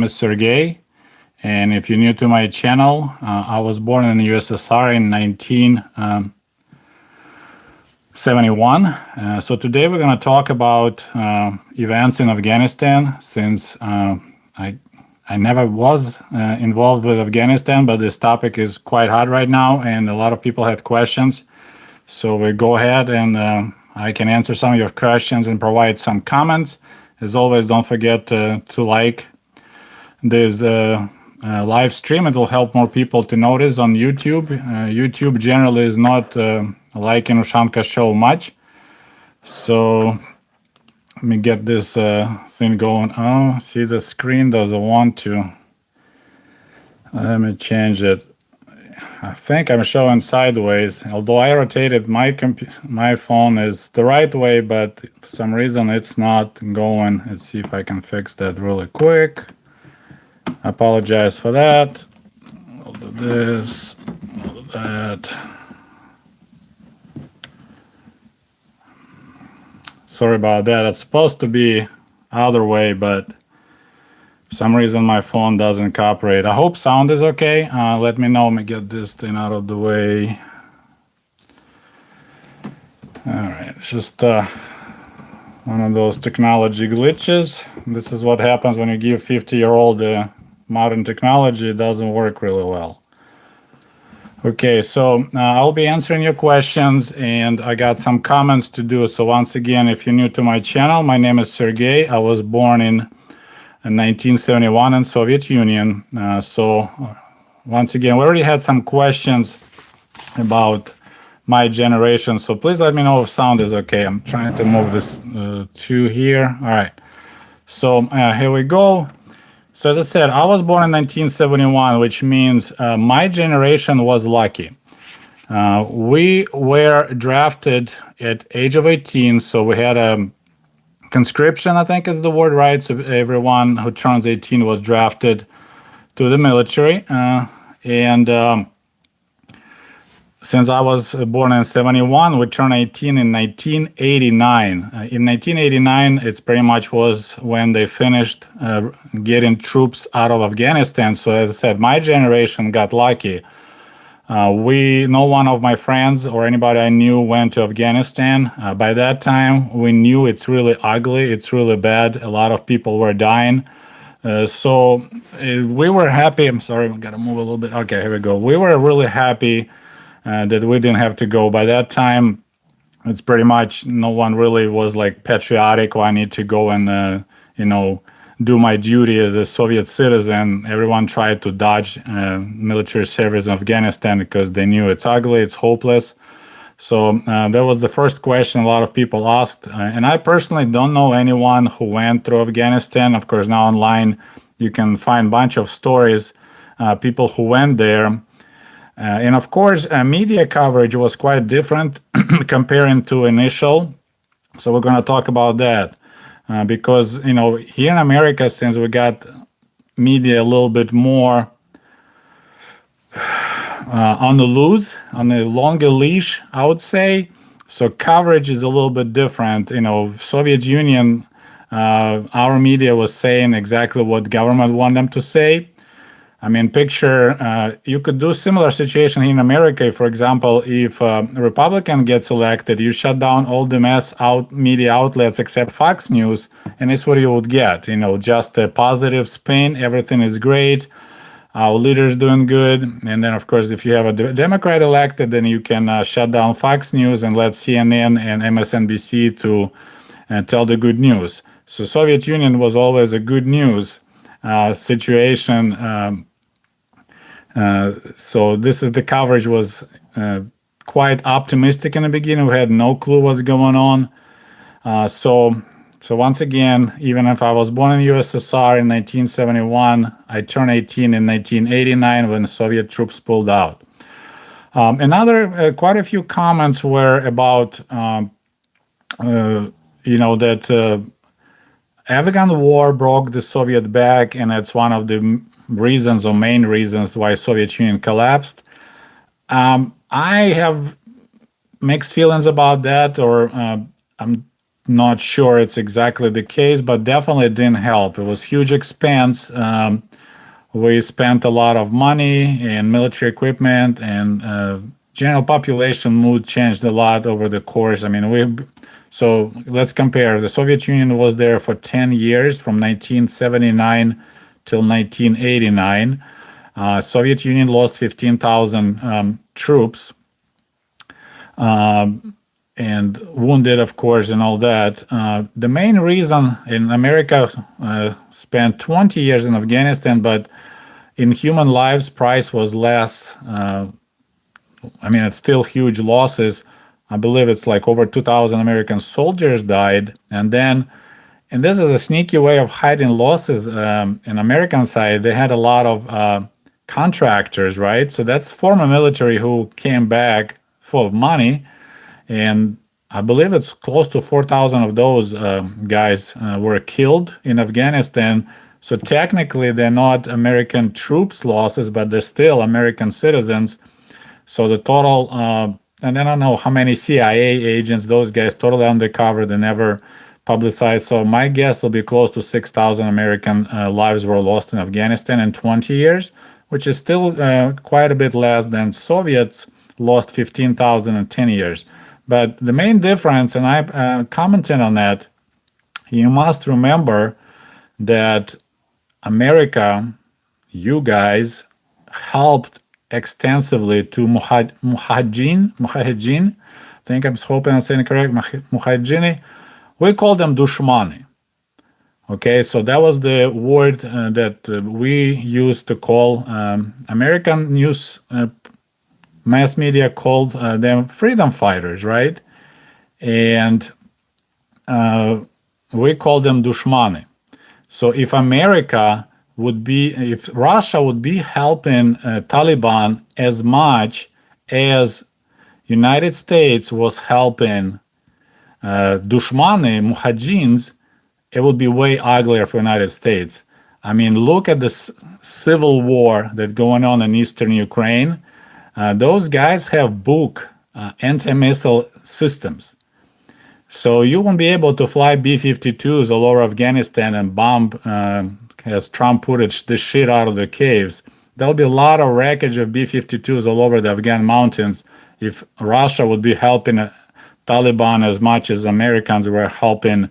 is Sergey, and if you're new to my channel, I was born in the USSR in 1971. So today we're going to talk about events in Afghanistan, since I never was involved with Afghanistan, but this topic is quite hot right now, and a lot of people had questions. So we go ahead and I can answer some of your questions and provide some comments. As always, don't forget to like this live stream. It will help more people to notice on YouTube. YouTube generally is not liking Ushanka Show much. So let me get this thing going. Oh, see, the screen doesn't want to. Let me change it. I think I'm showing sideways, although I rotated my phone is the right way, but for some reason it's not going. Let's see if I can fix that really quick. I apologize for that. I'll do this, I'll do that. Sorry about that. It's supposed to be other way, but for some reason my phone doesn't cooperate. I hope sound is okay. Let me know. Let me get this thing out of the way. All right, it's just one of those technology glitches. This is what happens when you give 50-year-old modern technology. It doesn't work really well. Okay, so I'll be answering your questions, and I got some comments to do. So once again, if you're new to my channel, my name is Sergey. I was born in 1971 in Soviet Union. So once again, we already had some questions about my generation. So please let me know if sound is okay. I'm trying to move this to here. All right. So here we go. So as I said, I was born in 1971, which means my generation was lucky. We were drafted at age of 18, so we had a conscription, I think is the word, right? So everyone who turns 18 was drafted to the military. Since I was born in 71, we turned 18 in 1989. In 1989, it pretty much was when they finished getting troops out of Afghanistan. So as I said, my generation got lucky. No one of my friends or anybody I knew went to Afghanistan. By that time, we knew it's really ugly, it's really bad. A lot of people were dying. So we were happy. I'm sorry, I gotta move a little bit. Okay, here we go. We were really happy that we didn't have to go. By that time, it's pretty much no one really was like patriotic, or I need to go and, do my duty as a Soviet citizen. Everyone tried to dodge military service in Afghanistan because they knew it's ugly, it's hopeless. So that was the first question a lot of people asked. And I personally don't know anyone who went through Afghanistan. Of course, now online you can find a bunch of stories, people who went there. And of course, media coverage was quite different comparing to initial. So we're going to talk about that because, here in America, since we got media a little bit more on the loose, on a longer leash, I would say. So coverage is a little bit different. Soviet Union, our media was saying exactly what government want them to say. I mean, picture, you could do similar situation in America. For example, if a Republican gets elected, you shut down all the media outlets except Fox News, and it's what you would get, just a positive spin, everything is great, our leader's doing good. And then, of course, if you have a Democrat elected, then you can shut down Fox News and let CNN and MSNBC to tell the good news. So Soviet Union was always a good news situation. So this is the coverage was quite optimistic in the beginning. We had no clue what's going on. So once again, even if I was born in USSR in 1971, I turned 18 in 1989 when Soviet troops pulled out. Quite a few comments were about, that Afghan war broke the Soviet back, and it's one of the reasons or main reasons why Soviet Union collapsed. I have mixed feelings about that, or I'm not sure it's exactly the case, but definitely it didn't help. It was huge expense. We spent a lot of money in military equipment, and general population mood changed a lot over the course. I mean, so let's compare. The Soviet Union was there for 10 years, from 1979 till 1989. Soviet Union lost 15,000 troops and wounded, of course, and all that. The main reason in America spent 20 years in Afghanistan, but in human lives, price was less. I mean, it's still huge losses. I believe it's like over 2,000 American soldiers died. And this is a sneaky way of hiding losses. In American side, they had a lot of contractors, right? So that's former military who came back full of money. And I believe it's close to 4,000 of those guys were killed in Afghanistan. So technically, they're not American troops losses, but they're still American citizens. So the total, and I don't know how many CIA agents, those guys totally undercover, they never publicized. So my guess will be close to 6,000 American lives were lost in Afghanistan in 20 years, which is still quite a bit less than Soviets lost 15,000 in 10 years. But the main difference, and I commented on that, you must remember that America, you guys, helped extensively to Mujahideen. I think I'm hoping I'm saying it correct. Mujahideen. We call them dushmani. Okay, so that was the word that we used to call American news mass media called them freedom fighters, right? And we call them dushmani. So if Russia would be helping Taliban as much as United States was helping dushmani, muhajirs, it would be way uglier for United States. I mean, look at this civil war that's going on in eastern Ukraine. Those guys have anti-missile systems. So you won't be able to fly B-52s all over Afghanistan and bomb, as Trump put it, the shit out of the caves. There'll be a lot of wreckage of B-52s all over the Afghan mountains if Russia would be helping Taliban as much as Americans were helping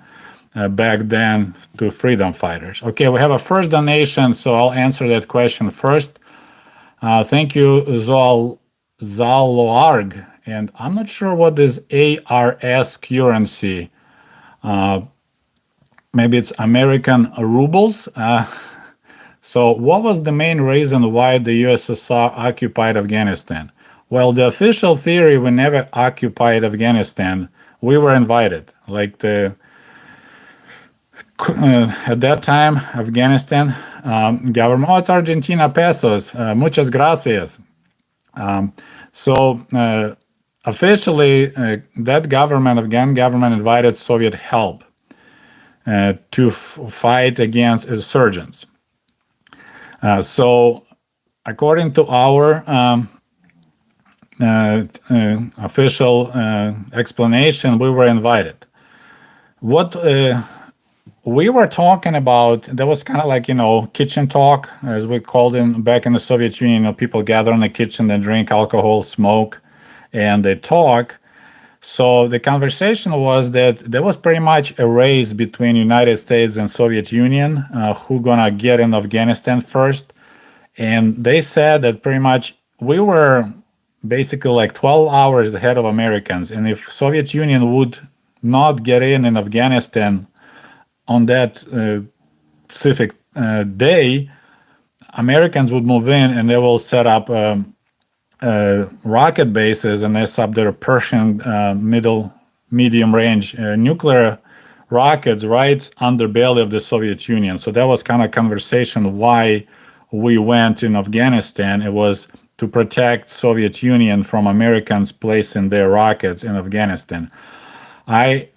back then to freedom fighters. Okay, we have a first donation, so I'll answer that question first. Thank you, Zaloarg. And I'm not sure what is ARS currency. Maybe it's American rubles. So what was the main reason why the USSR occupied Afghanistan? Well, the official theory, we never occupied Afghanistan. We were invited. Like at that time, Afghanistan government, it's Argentina pesos. Muchas gracias. Officially, that government, Afghan government, invited Soviet help to fight against insurgents. So, according to our official explanation, we were invited. What we were talking about, that was kind of like, kitchen talk, as we called it back in the Soviet Union. People gather in the kitchen, they drink alcohol, smoke, and they talk. So the conversation was that there was pretty much a race between United States and Soviet Union, who gonna get in Afghanistan first. And they said that pretty much we were basically like 12 hours ahead of Americans. And if Soviet Union would not get in Afghanistan on that specific day, Americans would move in and they will set up rocket bases and they up their Persian medium range nuclear rockets right underbelly of the Soviet Union. So that was kind of conversation why we went in Afghanistan. It was to protect Soviet Union from Americans placing their rockets in Afghanistan. I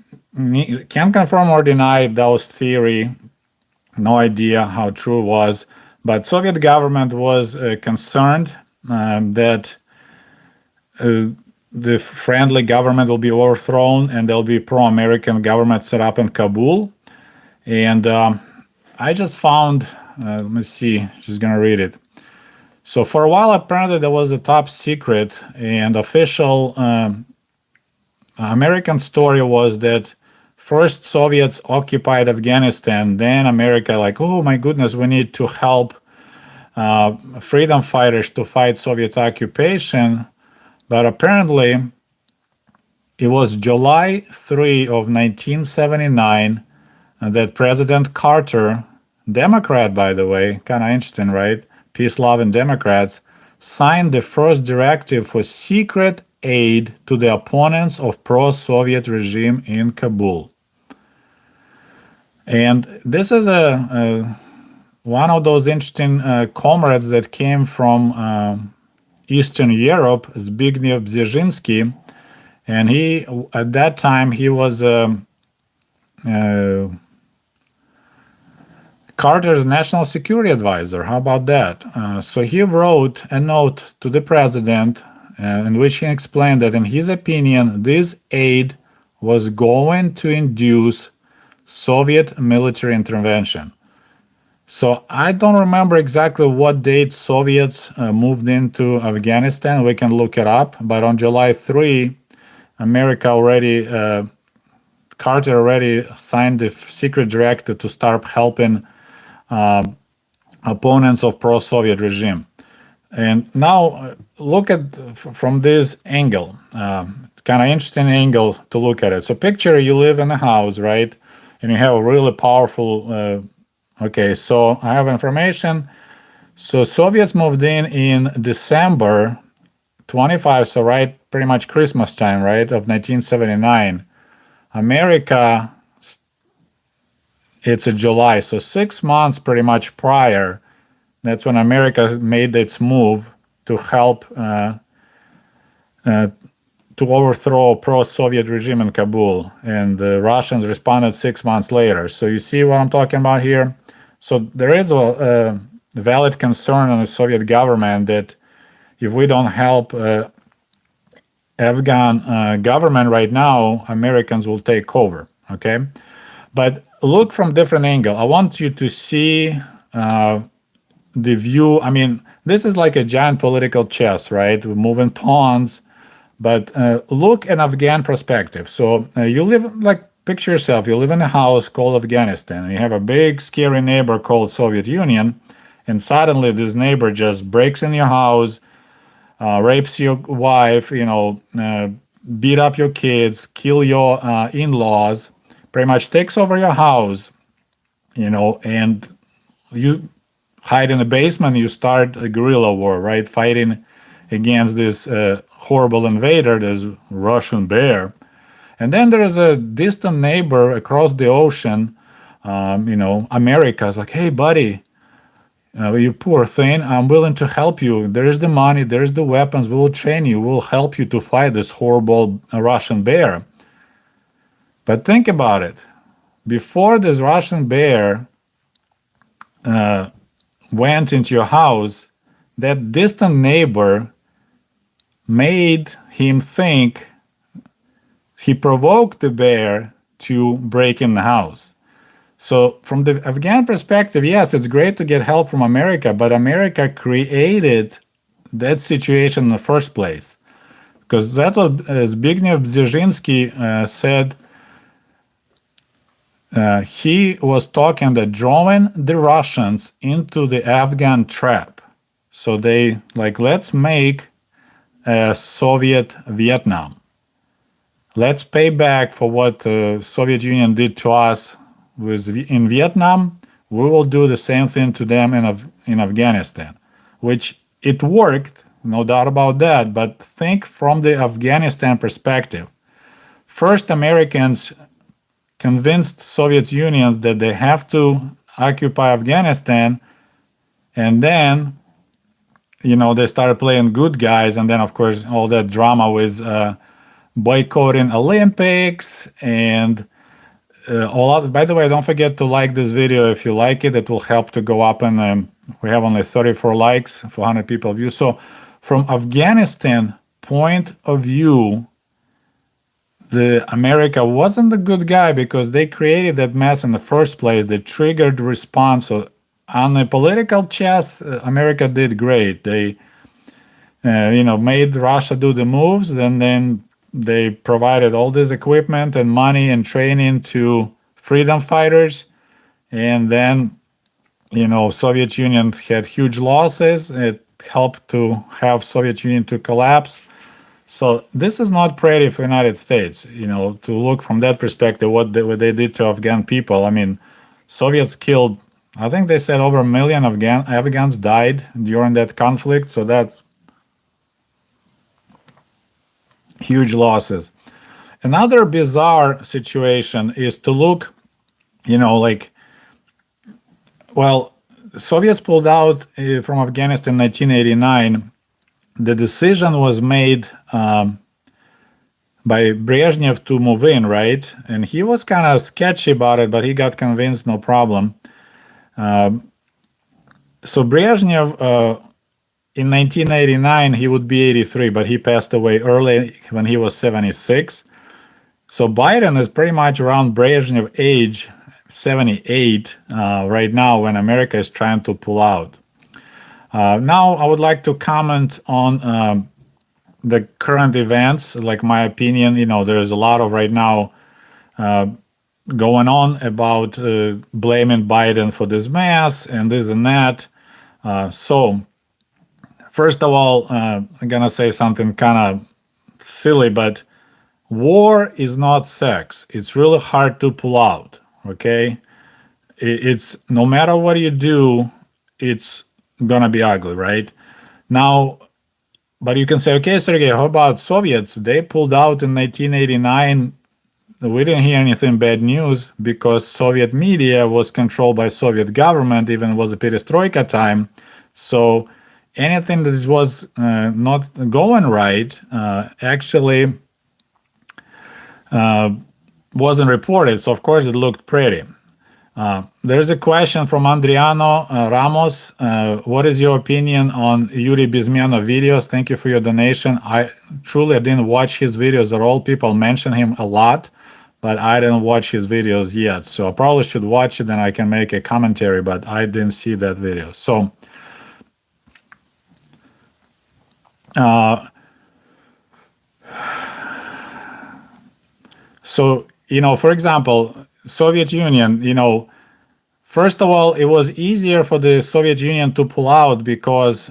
can't confirm or deny those theory. No idea how true it was, but Soviet government was concerned that the friendly government will be overthrown and there'll be pro-American government set up in Kabul. And I just found, let me see, she's gonna read it. So for a while, apparently there was a top secret and official American story was that first Soviets occupied Afghanistan, then America like, oh my goodness, we need to help freedom fighters to fight Soviet occupation. But apparently it was July 3 of 1979 that President Carter, Democrat by the way, kind of interesting, right? Peace-loving Democrats, signed the first directive for secret aid to the opponents of pro-Soviet regime in Kabul. And this is one of those interesting comrades that came from Eastern Europe, Zbigniew Brzezinski, and he, at that time, he was Carter's national security advisor. How about that? So he wrote a note to the president in which he explained that, in his opinion, this aid was going to induce Soviet military intervention. So I don't remember exactly what date Soviets moved into Afghanistan. We can look it up. But on July 3, America already, Carter already signed the secret directive to start helping opponents of pro-Soviet regime. And now look at from this angle, kind of interesting angle to look at it. So picture you live in a house, right? And you have a really powerful, okay, so I have information. So Soviets moved in December 25, so right, pretty much Christmas time, right, of 1979. America, it's a July, so 6 months pretty much prior, that's when America made its move to help to overthrow pro-Soviet regime in Kabul, and the Russians responded 6 months later. So you see what I'm talking about here? So there is a valid concern on the Soviet government that if we don't help Afghan government right now, Americans will take over, okay? But look from different angle. I want you to see the view. I mean, this is like a giant political chess, right? We're moving pawns. But look at Afghan perspective. So you live, like, picture yourself, you live in a house called Afghanistan, and you have a big, scary neighbor called Soviet Union, and suddenly this neighbor just breaks in your house, rapes your wife, beat up your kids, kill your in-laws, pretty much takes over your house, and you hide in the basement, you start a guerrilla war, right? Fighting against this horrible invader, this Russian bear. And then there is a distant neighbor across the ocean, America is like, hey, buddy, you poor thing, I'm willing to help you. There's the money, there's the weapons, we will train you, we'll help you to fight this horrible Russian bear. But think about it. Before this Russian bear went into your house, that distant neighbor made him think he provoked the bear to break in the house. So from the Afghan perspective, yes, it's great to get help from America, but America created that situation in the first place. Because that's what Zbigniew Brzezinski said. He was talking that drawing the Russians into the Afghan trap. So they, like, let's make Soviet Vietnam. Let's pay back for what the Soviet Union did to us in Vietnam. We will do the same thing to them in Afghanistan, which it worked, no doubt about that. But think from the Afghanistan perspective. First, Americans convinced Soviet Union that they have to occupy Afghanistan, and then they started playing good guys, and then, of course, all that drama with boycotting Olympics and all that. By the way, don't forget to like this video if you like it. It will help to go up, and we have only 34 likes, 400 people view. So from Afghanistan point of view, the America wasn't a good guy because they created that mess in the first place. They triggered response. So on the political chess, America did great. They, made Russia do the moves, and then they provided all this equipment and money and training to freedom fighters, and then Soviet Union had huge losses. It helped to have Soviet Union to collapse. So this is not pretty for United States, to look from that perspective, what they did to Afghan people. I mean, Soviets killed, I think they said over 1 million Afghans died during that conflict. So that's huge losses. Another bizarre situation is to look, Soviets pulled out from Afghanistan in 1989. The decision was made by Brezhnev to move in, right? And he was kind of sketchy about it, but he got convinced, no problem. So Brezhnev, in 1989, he would be 83, but he passed away early when he was 76. So Biden is pretty much around Brezhnev age, 78, right now, when America is trying to pull out. Now, I would like to comment on the current events, like my opinion. There's a lot of right now going on about blaming Biden for this mess and this and that. So, first of all, I'm going to say something kind of silly, but war is not sex. It's really hard to pull out, okay? It's no matter what you do, it's gonna be ugly, right? Now, but you can say, okay, Sergey, how about Soviets? They pulled out in 1989. We didn't hear anything bad news because Soviet media was controlled by Soviet government, even was a perestroika time. So anything that was not going right actually wasn't reported. So of course it looked pretty. There's a question from Adriano Ramos. What is your opinion on Yuri Bismiano videos? Thank you for your donation. I didn't watch his videos at all. People mention him a lot, but I didn't watch his videos yet. So I probably should watch it and I can make a commentary, but I didn't see that video. So, for example, Soviet Union, first of all, it was easier for the Soviet Union to pull out because,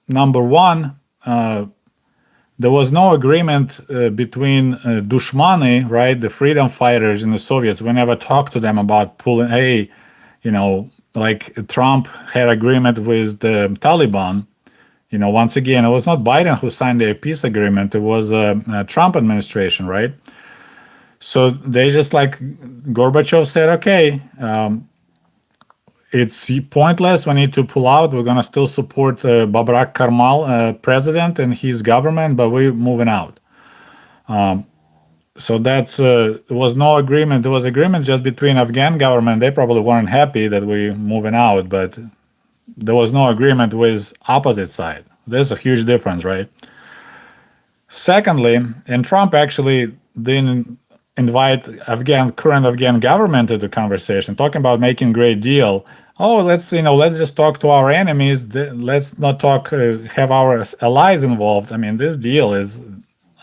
number one, there was no agreement between Dushmani, right, the freedom fighters and the Soviets. We never talked to them about pulling, hey, like Trump had agreement with the Taliban. Once again, it was not Biden who signed the peace agreement. It was a Trump administration, right? So they just like Gorbachev said, okay, it's pointless. We need to pull out. We're going to still support Babrak Karmal, president and his government, but we're moving out. So that's there was no agreement. There was agreement just between Afghan government. They probably weren't happy that we're moving out, but there was no agreement with opposite side. There's a huge difference, right? Secondly, and Trump actually didn't invite current Afghan government to the conversation, talking about making great deal. Oh, let's just talk to our enemies. Let's not talk, have our allies involved. I mean, this deal is,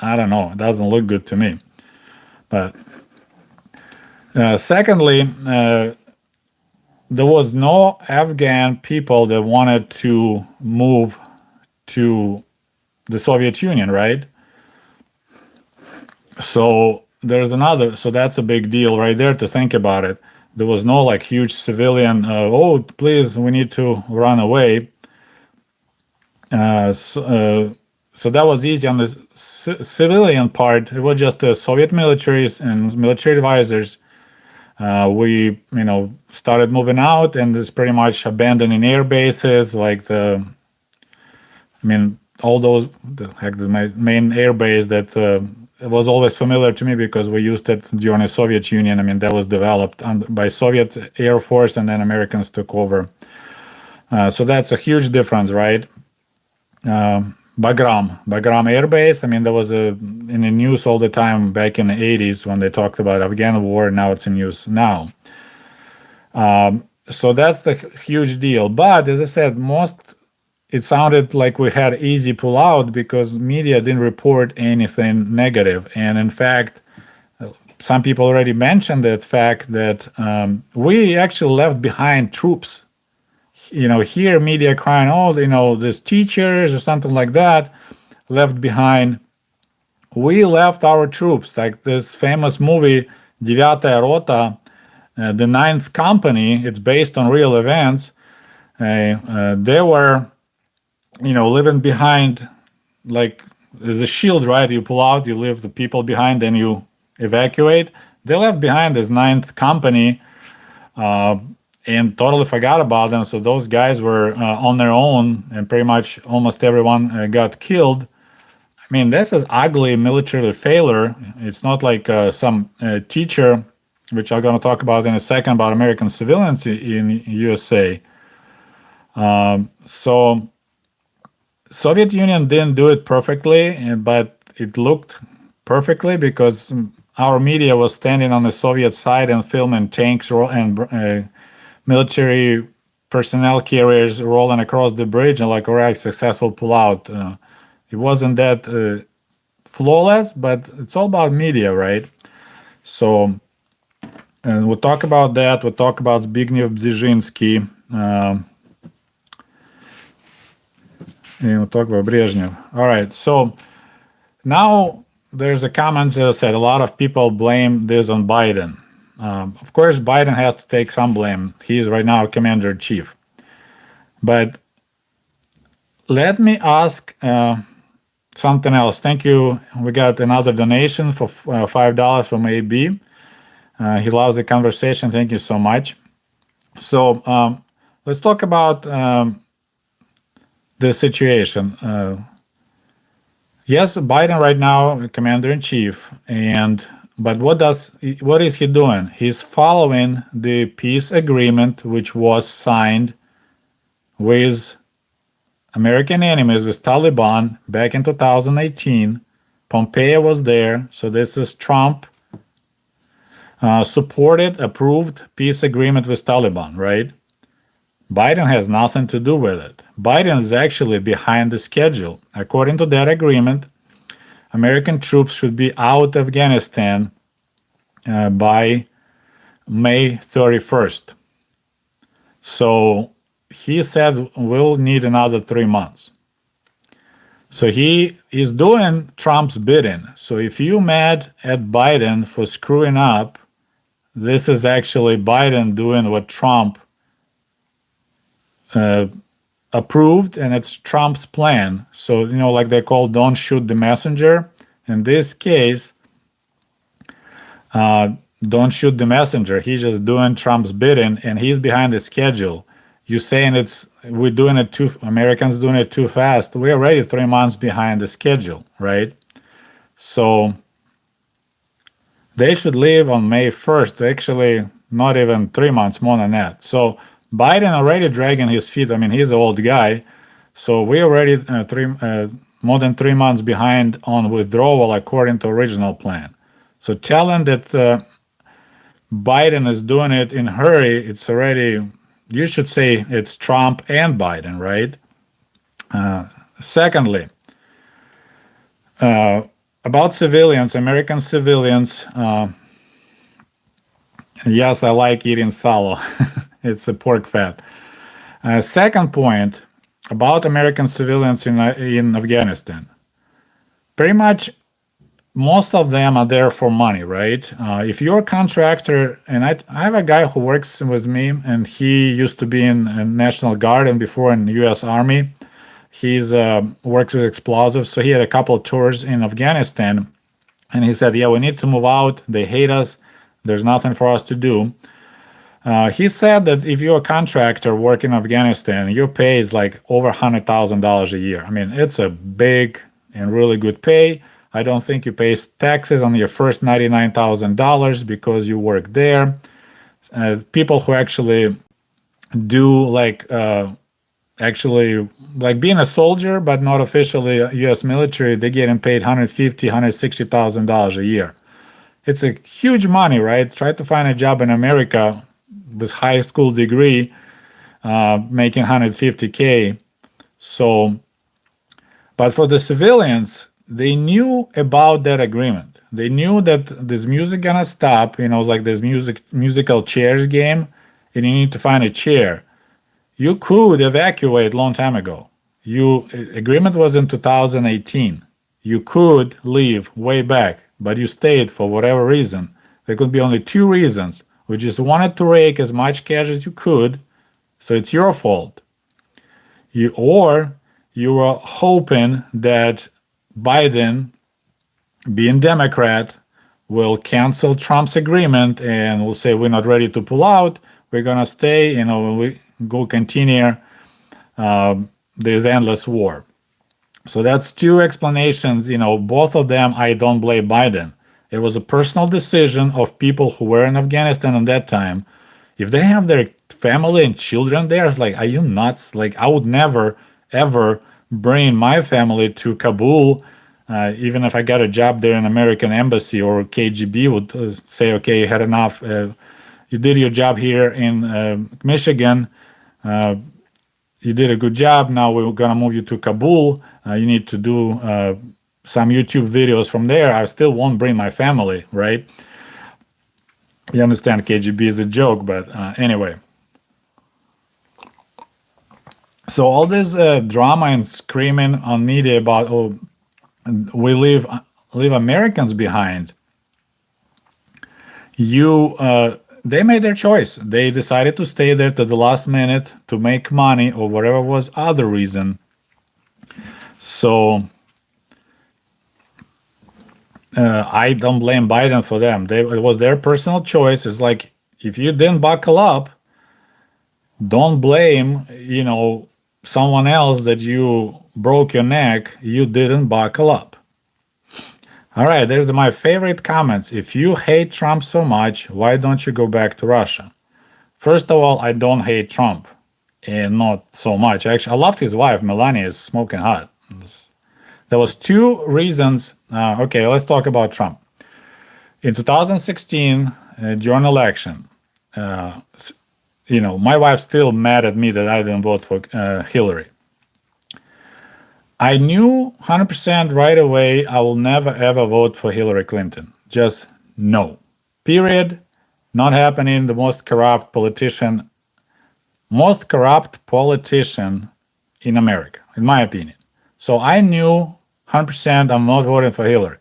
I don't know, it doesn't look good to me. But secondly, there was no Afghan people that wanted to move to the Soviet Union, right? So that's a big deal right there to think about it. There was no like huge civilian, oh, please, we need to run away. So that was easy on the civilian part. It was just the Soviet militaries and military advisors. We, started moving out and it's pretty much abandoning air bases like all those, the main air base that it was always familiar to me because we used it during the Soviet Union. That was developed by Soviet Air Force and then Americans took over. So that's a huge difference, right? Bagram Air Base. I mean, there was in the news all the time back in the 80s when they talked about Afghan war. Now it's in news now. So that's the huge deal. But as I said, it sounded like we had easy pullout because media didn't report anything negative. And in fact, some people already mentioned that fact that we actually left behind troops. Here media crying, oh, these teachers or something like that left behind. We left our troops, like this famous movie, Девятая Rota, the Ninth Company. It's based on real events. They were, living behind, like there's a shield, right? You pull out, you leave the people behind, then you evacuate. They left behind this Ninth Company and totally forgot about them. So those guys were on their own, and pretty much almost everyone got killed. I mean, this is ugly military failure. It's not like some teacher, which I'm going to talk about in a second, about American civilians in USA. So Soviet Union didn't do it perfectly, but it looked perfectly because our media was standing on the Soviet side and filming tanks and military personnel carriers rolling across the bridge and like, all right, successful pullout. It wasn't that flawless, but it's all about media, right? So we'll talk about that. We'll talk about Zbigniew Bzezhinsky. And we'll talk about Brezhnev. All right, so now there's a comment that said a lot of people blame this on Biden. Of course, Biden has to take some blame. He is right now commander-in-chief. But let me ask something else. Thank you. We got another donation for $5 from AB. He loves the conversation. Thank you so much. So let's talk about the situation. Yes, Biden right now, commander-in-chief, but what is he doing? He's following the peace agreement which was signed with American enemies, with Taliban back in 2018. Pompeo was there, so this is Trump supported, approved peace agreement with Taliban, right? Biden has nothing to do with it. Biden is actually behind the schedule. According to that agreement, American troops should be out of Afghanistan by May 31st. So he said we'll need another 3 months. So he is doing Trump's bidding. So if you're mad at Biden for screwing up, this is actually Biden doing what Trump approved, and it's Trump's plan. So, like they call don't shoot the messenger. In this case, don't shoot the messenger. He's just doing Trump's bidding, and he's behind the schedule. You're saying we're doing it Americans doing it too fast. We're already 3 months behind the schedule, right? So they should leave on May 1st. Actually, not even 3 months, more than that. So Biden already dragging his feet. I mean, he's an old guy. So we're already more than 3 months behind on withdrawal according to original plan. So telling that Biden is doing it in a hurry, it's already, you should say it's Trump and Biden, right? Secondly, about civilians, American civilians, yes, I like eating salo. It's a pork fat. Second point about American civilians in Afghanistan. Pretty much most of them are there for money, right? If you're a contractor, and I have a guy who works with me, and he used to be in National Guard and before in U.S. Army. He's works with explosives, so he had a couple of tours in Afghanistan, and he said, yeah, we need to move out. They hate us. There's nothing for us to do. He said that if you're a contractor working in Afghanistan, your pay is like over $100,000 a year. I mean, it's a big and really good pay. I don't think you pay taxes on your first $99,000 because you work there. People who actually do like actually like being a soldier, but not officially a U.S. military. They're getting paid $150,000, $160,000 a year. It's a huge money, right? Try to find a job in America with high school degree, making 150K. So, but for the civilians, they knew about that agreement. They knew that this music gonna stop. Like this musical chairs game, and you need to find a chair. You could evacuate long time ago. Agreement was in 2018. You could leave way back, but you stayed for whatever reason. There could be only two reasons. We just wanted to rake as much cash as you could, so it's your fault. Or you were hoping that Biden, being Democrat, will cancel Trump's agreement and will say we're not ready to pull out. We're gonna stay. We go continue this endless war. So that's two explanations. Both of them, I don't blame Biden. It was a personal decision of people who were in Afghanistan at that time. If they have their family and children there, it's like, are you nuts? Like, I would never, ever bring my family to Kabul, even if I got a job there in American embassy, or KGB would say, okay, you had enough. You did your job here in Michigan. You did a good job. Now we're going to move you to Kabul. You need to do some YouTube videos from there. I still won't bring my family, right? You understand KGB is a joke, but anyway. So all this drama and screaming on media about, oh, we leave Americans behind. They made their choice. They decided to stay there to the last minute to make money or whatever was other reason. So I don't blame Biden for them. It was their personal choice. It's like, if you didn't buckle up, don't blame, someone else that you broke your neck. You didn't buckle up. All right, there's my favorite comments. If you hate Trump so much, why don't you go back to Russia? First of all, I don't hate Trump, and not so much. Actually, I loved his wife. Melania is smoking hot. There was two reasons. Okay, let's talk about Trump. In 2016, during election, my wife's still mad at me that I didn't vote for Hillary. I knew 100% right away I will never ever vote for Hillary Clinton. Just no. Period. Not happening. The most corrupt politician in America, in my opinion. So I knew 100% I'm not voting for Hillary.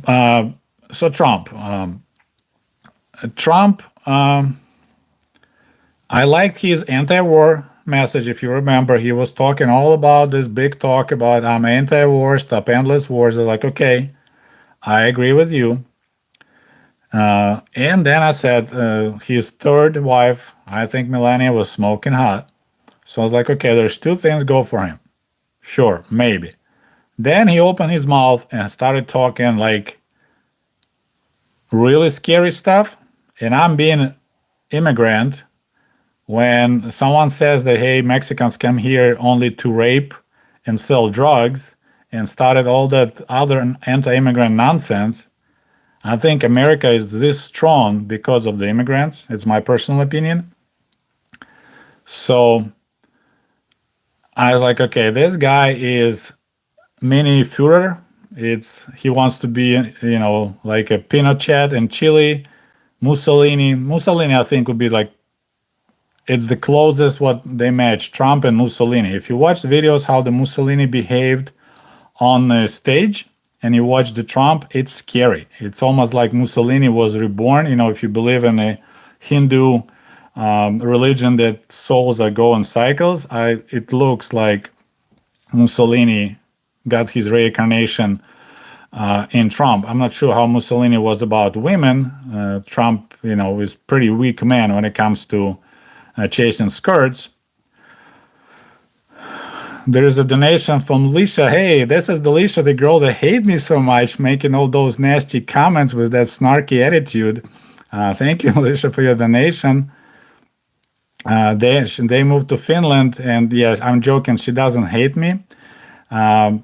So Trump. I liked his anti-war message. If you remember, he was talking all about this big talk about I'm anti-war, stop endless wars. They're like, okay, I agree with you. And then I said his third wife, I think Melania, was smoking hot. So I was like, okay, there's two things, go for him. Sure, maybe. Then he opened his mouth and started talking like really scary stuff. And I'm being immigrant. When someone says that, hey, Mexicans come here only to rape and sell drugs and started all that other anti-immigrant nonsense, I think America is this strong because of the immigrants. It's my personal opinion. So I was like, okay, this guy is mini Führer. He wants to be, like a Pinochet in Chile, Mussolini. Mussolini, I think, would be like, it's the closest what they match, Trump and Mussolini. If you watch the videos how the Mussolini behaved on the stage and you watch the Trump, it's scary. It's almost like Mussolini was reborn. If you believe in a Hindu religion that souls are go in cycles, it looks like Mussolini got his reincarnation in Trump. I'm not sure how Mussolini was about women. Trump, is pretty weak man when it comes to chasing skirts. There is a donation from Lisha. Hey, this is the Lisha, the girl that hate me so much, making all those nasty comments with that snarky attitude. Thank you, Lisha, for your donation. They moved to Finland, and yes, I'm joking. She doesn't hate me. Um,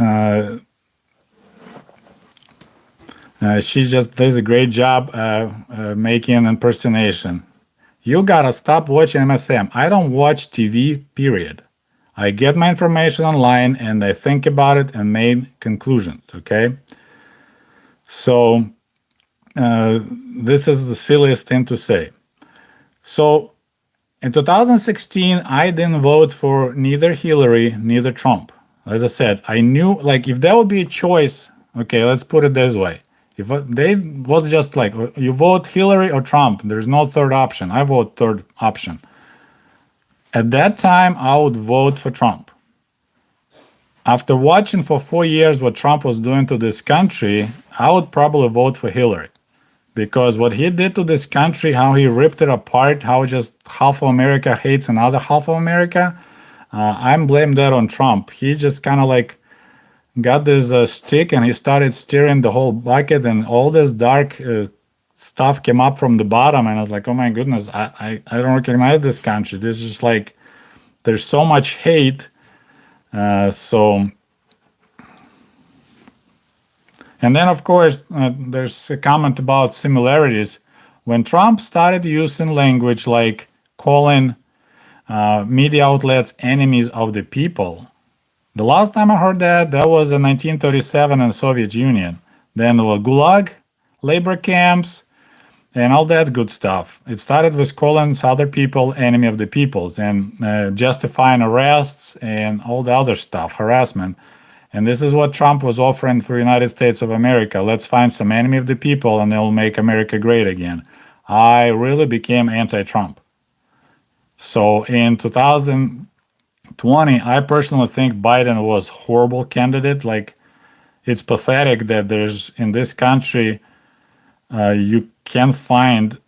uh, she just does a great job making impersonation. You gotta stop watching MSM. I don't watch TV, period. I get my information online and I think about it and make conclusions, okay? So, this is the silliest thing to say. So, in 2016, I didn't vote for neither Hillary, neither Trump. As I said, I knew, like, if there would be a choice, okay, let's put it this way. If they was just like, you vote Hillary or Trump, there's no third option. I vote third option. At that time, I would vote for Trump. After watching for 4 years what Trump was doing to this country, I would probably vote for Hillary. Because what he did to this country, how he ripped it apart, how just half of America hates another half of America, I'm blame that on Trump. He just kind of like got this stick and he started stirring the whole bucket, and all this dark stuff came up from the bottom, and I was like, oh my goodness, I don't recognize this country. This is just like, there's so much hate. So, and then of course, there's a comment about similarities. When Trump started using language like calling media outlets enemies of the people, the last time I heard that was in 1937 in the Soviet Union. Then there was Gulag, labor camps, and all that good stuff. It started with calling other people enemy of the peoples and justifying arrests and all the other stuff, harassment. And this is what Trump was offering for the United States of America. Let's find some enemy of the people and they'll make America great again. I really became anti-Trump. So in 2020, I personally think Biden was a horrible candidate. Like, it's pathetic that there's in this country you can't find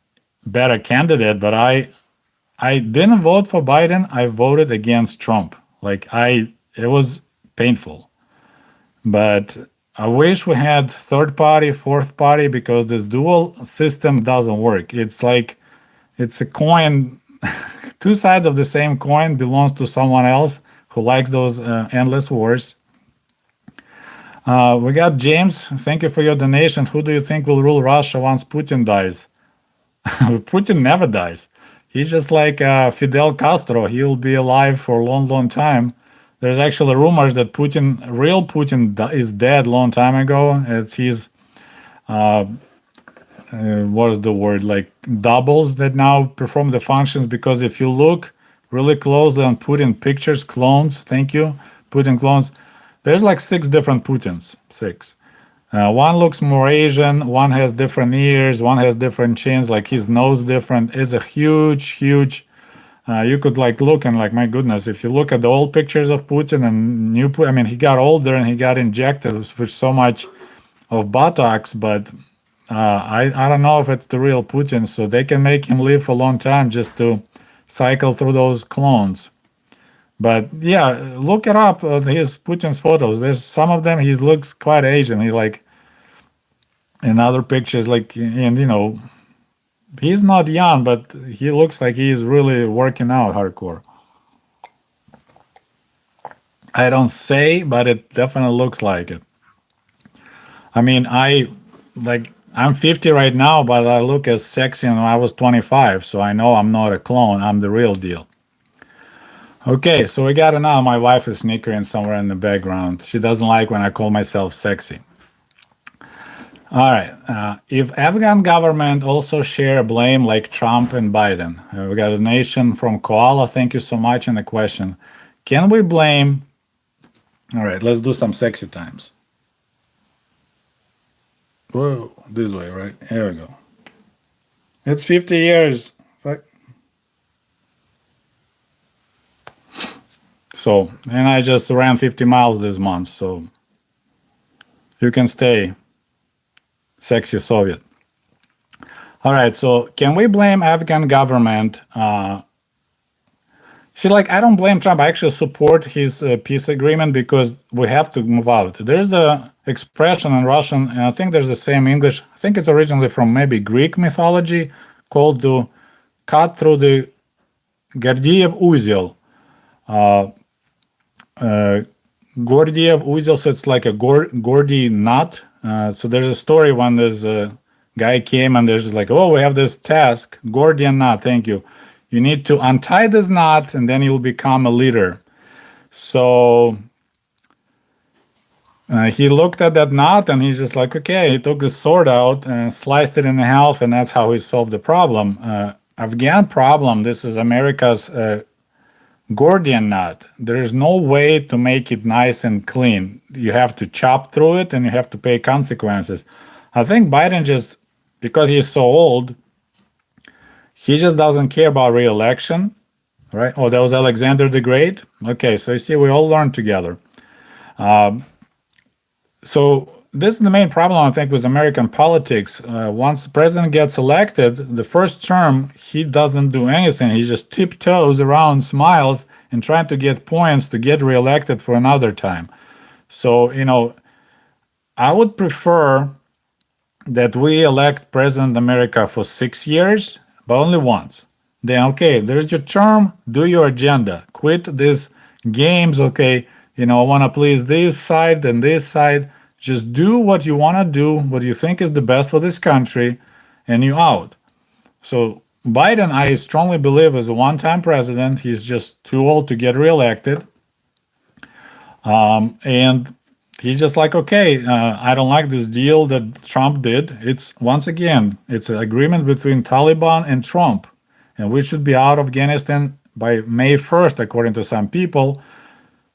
better candidate. But I didn't vote for Biden. I voted against Trump. Like, it was painful. But I wish we had third party, fourth party, because this dual system doesn't work. It's like it's a coin. Two sides of the same coin belongs to someone else who likes those endless wars. We got James. Thank you for your donation. Who do you think will rule Russia once Putin dies? Putin never dies. He's just like Fidel Castro. He will be alive for a long, long time. There's actually rumors that real Putin is dead long time ago. It's his what is the word, like doubles that now perform the functions, because if you look really closely on Putin pictures, clones, thank you, Putin clones, there's like 6 different Putins, 6. One looks more Asian, one has different ears, one has different chins, like his nose different, is a huge, you could like look and like, my goodness, if you look at the old pictures of Putin and new Putin, I mean, he got older and he got injected with so much of Botox, but I don't know if it's the real Putin, so they can make him live for a long time just to cycle through those clones. But yeah, look it up, his Putin's photos. There's some of them, he looks quite Asian. He like, in other pictures, like, and you know, he's not young, but he looks like he's really working out hardcore. I don't say, but it definitely looks like it. I mean, I'm 50 right now, but I look as sexy when I was 25, so I know I'm not a clone. I'm the real deal. Okay, so we got it now. My wife is snickering somewhere in the background. She doesn't like when I call myself sexy. All right. If Afghan government also share blame like Trump and Biden, we got a donation from Koala. Thank you so much. And the question: can we blame? All right, let's do some sexy times. Whoa, this way, right? Here we go. It's 50 years. So, and I just ran 50 miles this month, so you can stay sexy Soviet. All right, so can we blame Afghan government? See, like, I don't blame Trump. I actually support his peace agreement because we have to move out. There's a expression in Russian, and I think there's the same English. I think it's originally from maybe Greek mythology, called to cut through the Gordiev Uzel. Gordiev Uzel, so it's like a Gordy knot. So there's a story when there's a guy came and there's like, oh, we have this task, Gordian knot, thank you. You need to untie this knot and then you'll become a leader. So he looked at that knot and he's just like, okay, he took the sword out and sliced it in half, and that's how he solved the problem. Afghan problem, this is America's Gordian knot. There is no way to make it nice and clean. You have to chop through it and you have to pay consequences. I think Biden just, because he's so old, he just doesn't care about re-election, right? Oh, that was Alexander the Great? Okay, so you see, we all learned together. So this is the main problem, I think, with American politics. Once the president gets elected, the first term, he doesn't do anything. He just tiptoes around, smiles, and trying to get points to get reelected for another time. So, I would prefer that we elect President of America for 6 years, but only once. Then, okay, there's your term, do your agenda. Quit these games, okay, I want to please this side and this side. Just do what you want to do, what you think is the best for this country, and you out. So Biden, I strongly believe, is a one-time president. He's just too old to get reelected. And he's just like, okay, I don't like this deal that Trump did. It's, once again, it's an agreement between Taliban and Trump. And we should be out of Afghanistan by May 1st, according to some people.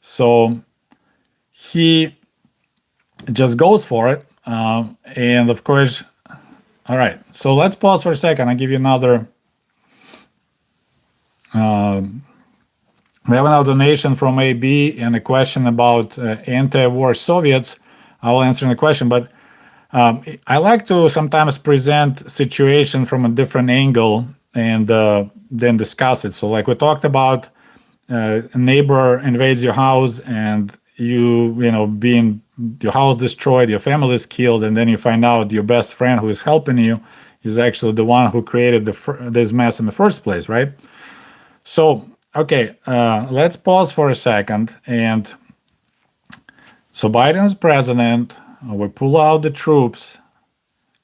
So he just goes for it. And of course, all right, so let's pause for a second. I'll give you another. We have another donation from AB and a question about anti-war Soviets. I will answer the question, but I like to sometimes present situation from a different angle and then discuss it. So like we talked about, a neighbor invades your house and being your house destroyed, your family is killed, and then you find out your best friend who is helping you is actually the one who created this mess in the first place, right? So, okay, let's pause for a second. And so Biden's president, we pull out the troops,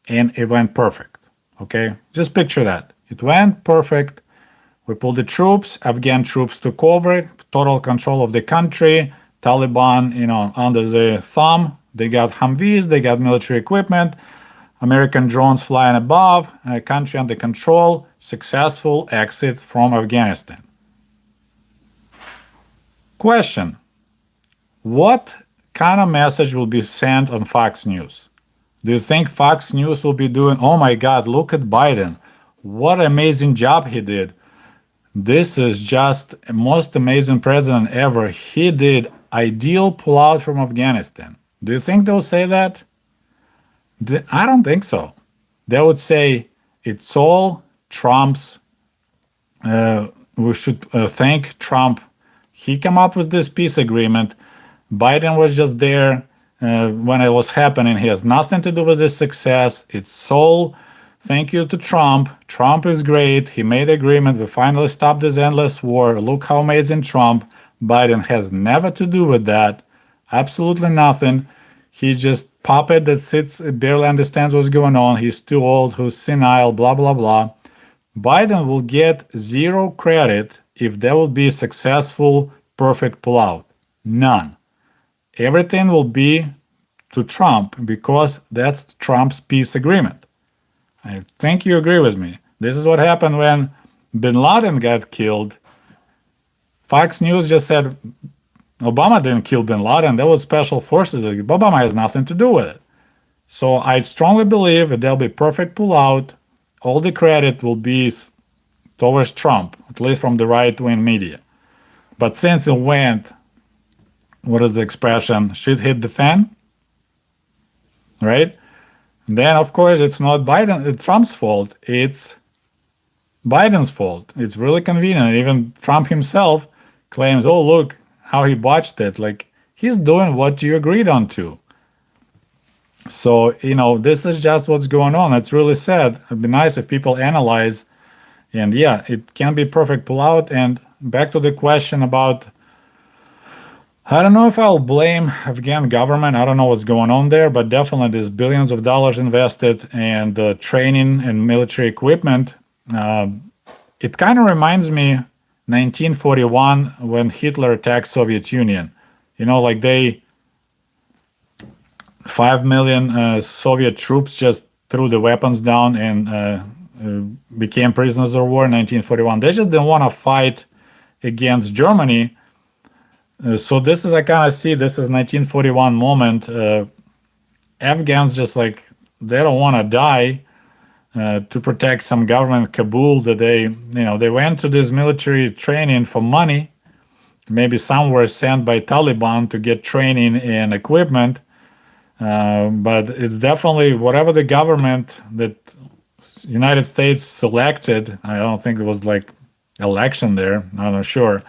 and it went perfect, okay? Just picture that. It went perfect. We pulled the troops, Afghan troops took over, total control of the country, Taliban, under the thumb. They got Humvees, they got military equipment, American drones flying above, country under control, successful exit from Afghanistan. Question: what kind of message will be sent on Fox News? Do you think Fox News will be doing, oh my God, look at Biden, what an amazing job he did. This is just the most amazing president ever. He did ideal pullout from Afghanistan. Do you think they'll say that? I don't think so. They would say it's all Trump's. We should thank Trump. He came up with this peace agreement. Biden was just there when it was happening. He has nothing to do with this success. It's all thank you to Trump. Trump is great. He made agreement. We finally stopped this endless war. Look how amazing Trump. Biden has never to do with that. Absolutely nothing. He's just puppet that sits, barely understands what's going on. He's too old, who's senile, blah, blah, blah. Biden will get zero credit if there will be a successful, perfect pullout. None. Everything will be to Trump because that's Trump's peace agreement. I think you agree with me. This is what happened when bin Laden got killed. Fox News just said Obama didn't kill bin Laden. That was special forces. Obama has nothing to do with it. So I strongly believe that there'll be perfect pullout. All the credit will be towards Trump, at least from the right-wing media. But since it went, what is the expression, shit hit the fan, right? Then, of course, it's not Trump's fault. It's Biden's fault. It's really convenient. Even Trump himself claims, oh, look how he botched it. Like, he's doing what you agreed on to. So, this is just what's going on. It's really sad. It'd be nice if people analyze, And yeah, it can be perfect pullout. And back to the question about, I don't know if I'll blame Afghan government. I don't know what's going on there, but definitely there's billions of dollars invested and training and military equipment. It kind of reminds me 1941 when Hitler attacked Soviet Union. Like 5 million Soviet troops just threw the weapons down and became prisoners of war in 1941. They just didn't want to fight against Germany. So this is, I kind of see this is 1941 moment. Afghans just like, they don't want to die to protect some government Kabul that they went to this military training for money. Maybe some were sent by Taliban to get training and equipment. But it's definitely whatever the government that United States selected. I don't think there was like election there. I'm not sure.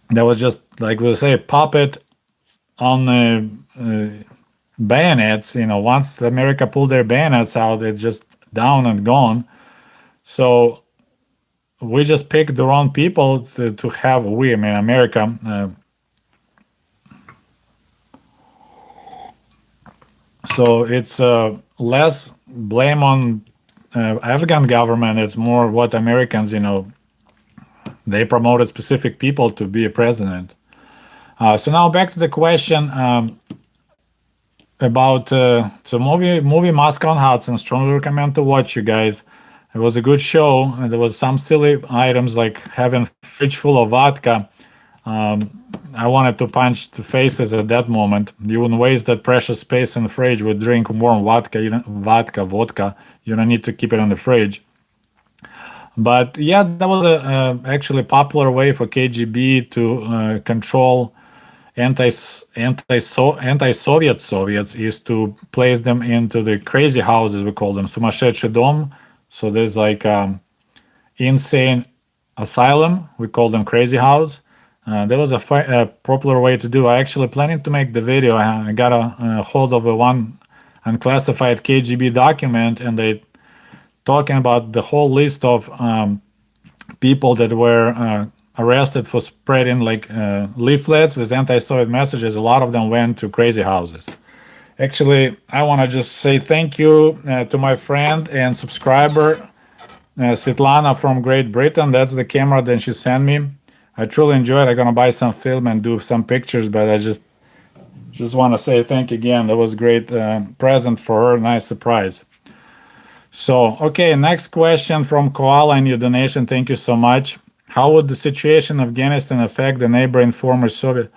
That was just like we say, puppet on the bayonets. Once America pulled their bayonets out, it's just down and gone. So we just picked the wrong people to have. America. So it's less blame on Afghan government. It's more what Americans, they promoted specific people to be a president. So now back to the question about the movie Moscow on Hudson. Strongly recommend to watch, you guys. It was a good show. And there was some silly items like having fridge full of vodka. I wanted to punch the faces at that moment. You wouldn't waste that precious space in the fridge with drink warm vodka. Vodka. You don't need to keep it in the fridge. But yeah, that was a actually popular way for KGB to control anti-Soviet Soviets, is to place them into the crazy houses. We call them сумасшедший дом. So there's like insane asylum. We call them crazy house. There was a popular way to do. I actually planning to make the video. I got a hold of one unclassified KGB document, and they talking about the whole list of people that were arrested for spreading like leaflets with anti-Soviet messages. A lot of them went to crazy houses. Actually, I want to just say thank you to my friend and subscriber Svetlana from Great Britain. That's the camera that she sent me. I truly enjoyed it. I'm gonna buy some film and do some pictures, but I just want to say thank you again. That was a great present for her. Nice surprise. So, okay, next question from Koala and your donation. Thank you so much. How would the situation in Afghanistan affect the neighboring former Soviet?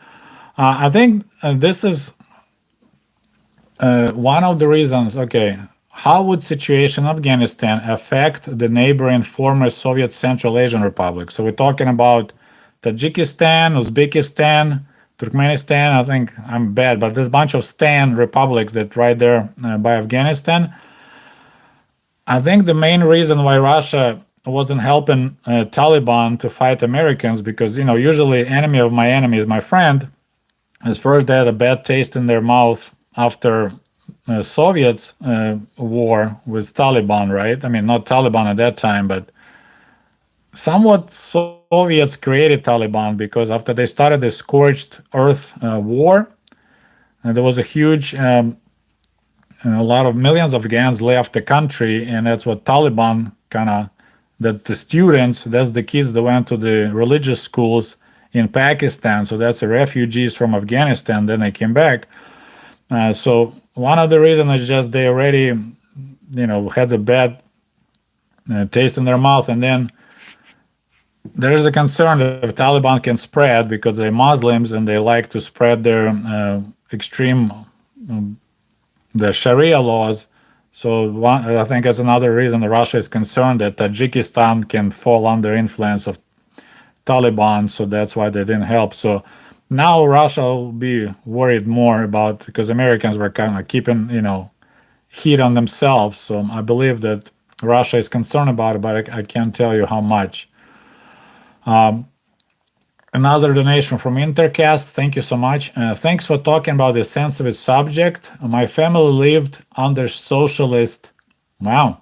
I think this is one of the reasons. Okay, how would situation in Afghanistan affect the neighboring former Soviet Central Asian republics? So we're talking about Tajikistan, Uzbekistan, Turkmenistan. I think I'm bad, but there's a bunch of Stan republics that right there by Afghanistan. I think the main reason why Russia wasn't helping Taliban to fight Americans, because usually enemy of my enemy is my friend. As first they had a bad taste in their mouth after Soviets war with Taliban, right? I mean, not Taliban at that time, but somewhat Soviets created Taliban, because after they started the scorched earth war, there was a huge a lot of millions of Afghans left the country, and that's what Taliban that the students, that's the kids that went to the religious schools in Pakistan. So that's the refugees from Afghanistan. Then they came back. So one of the reasons is just they already, had a bad taste in their mouth, and then there is a concern that if Taliban can spread, because they're Muslims and they like to spread their extreme the Sharia laws. So I think that's another reason that Russia is concerned that Tajikistan can fall under influence of Taliban. So that's why they didn't help. So now Russia will be worried more about, because Americans were kind of keeping, heat on themselves. So I believe that Russia is concerned about it, but I can't tell you how much. Another donation from Intercast. Thank you so much. Thanks for talking about this sensitive subject. My family lived under socialist. Wow.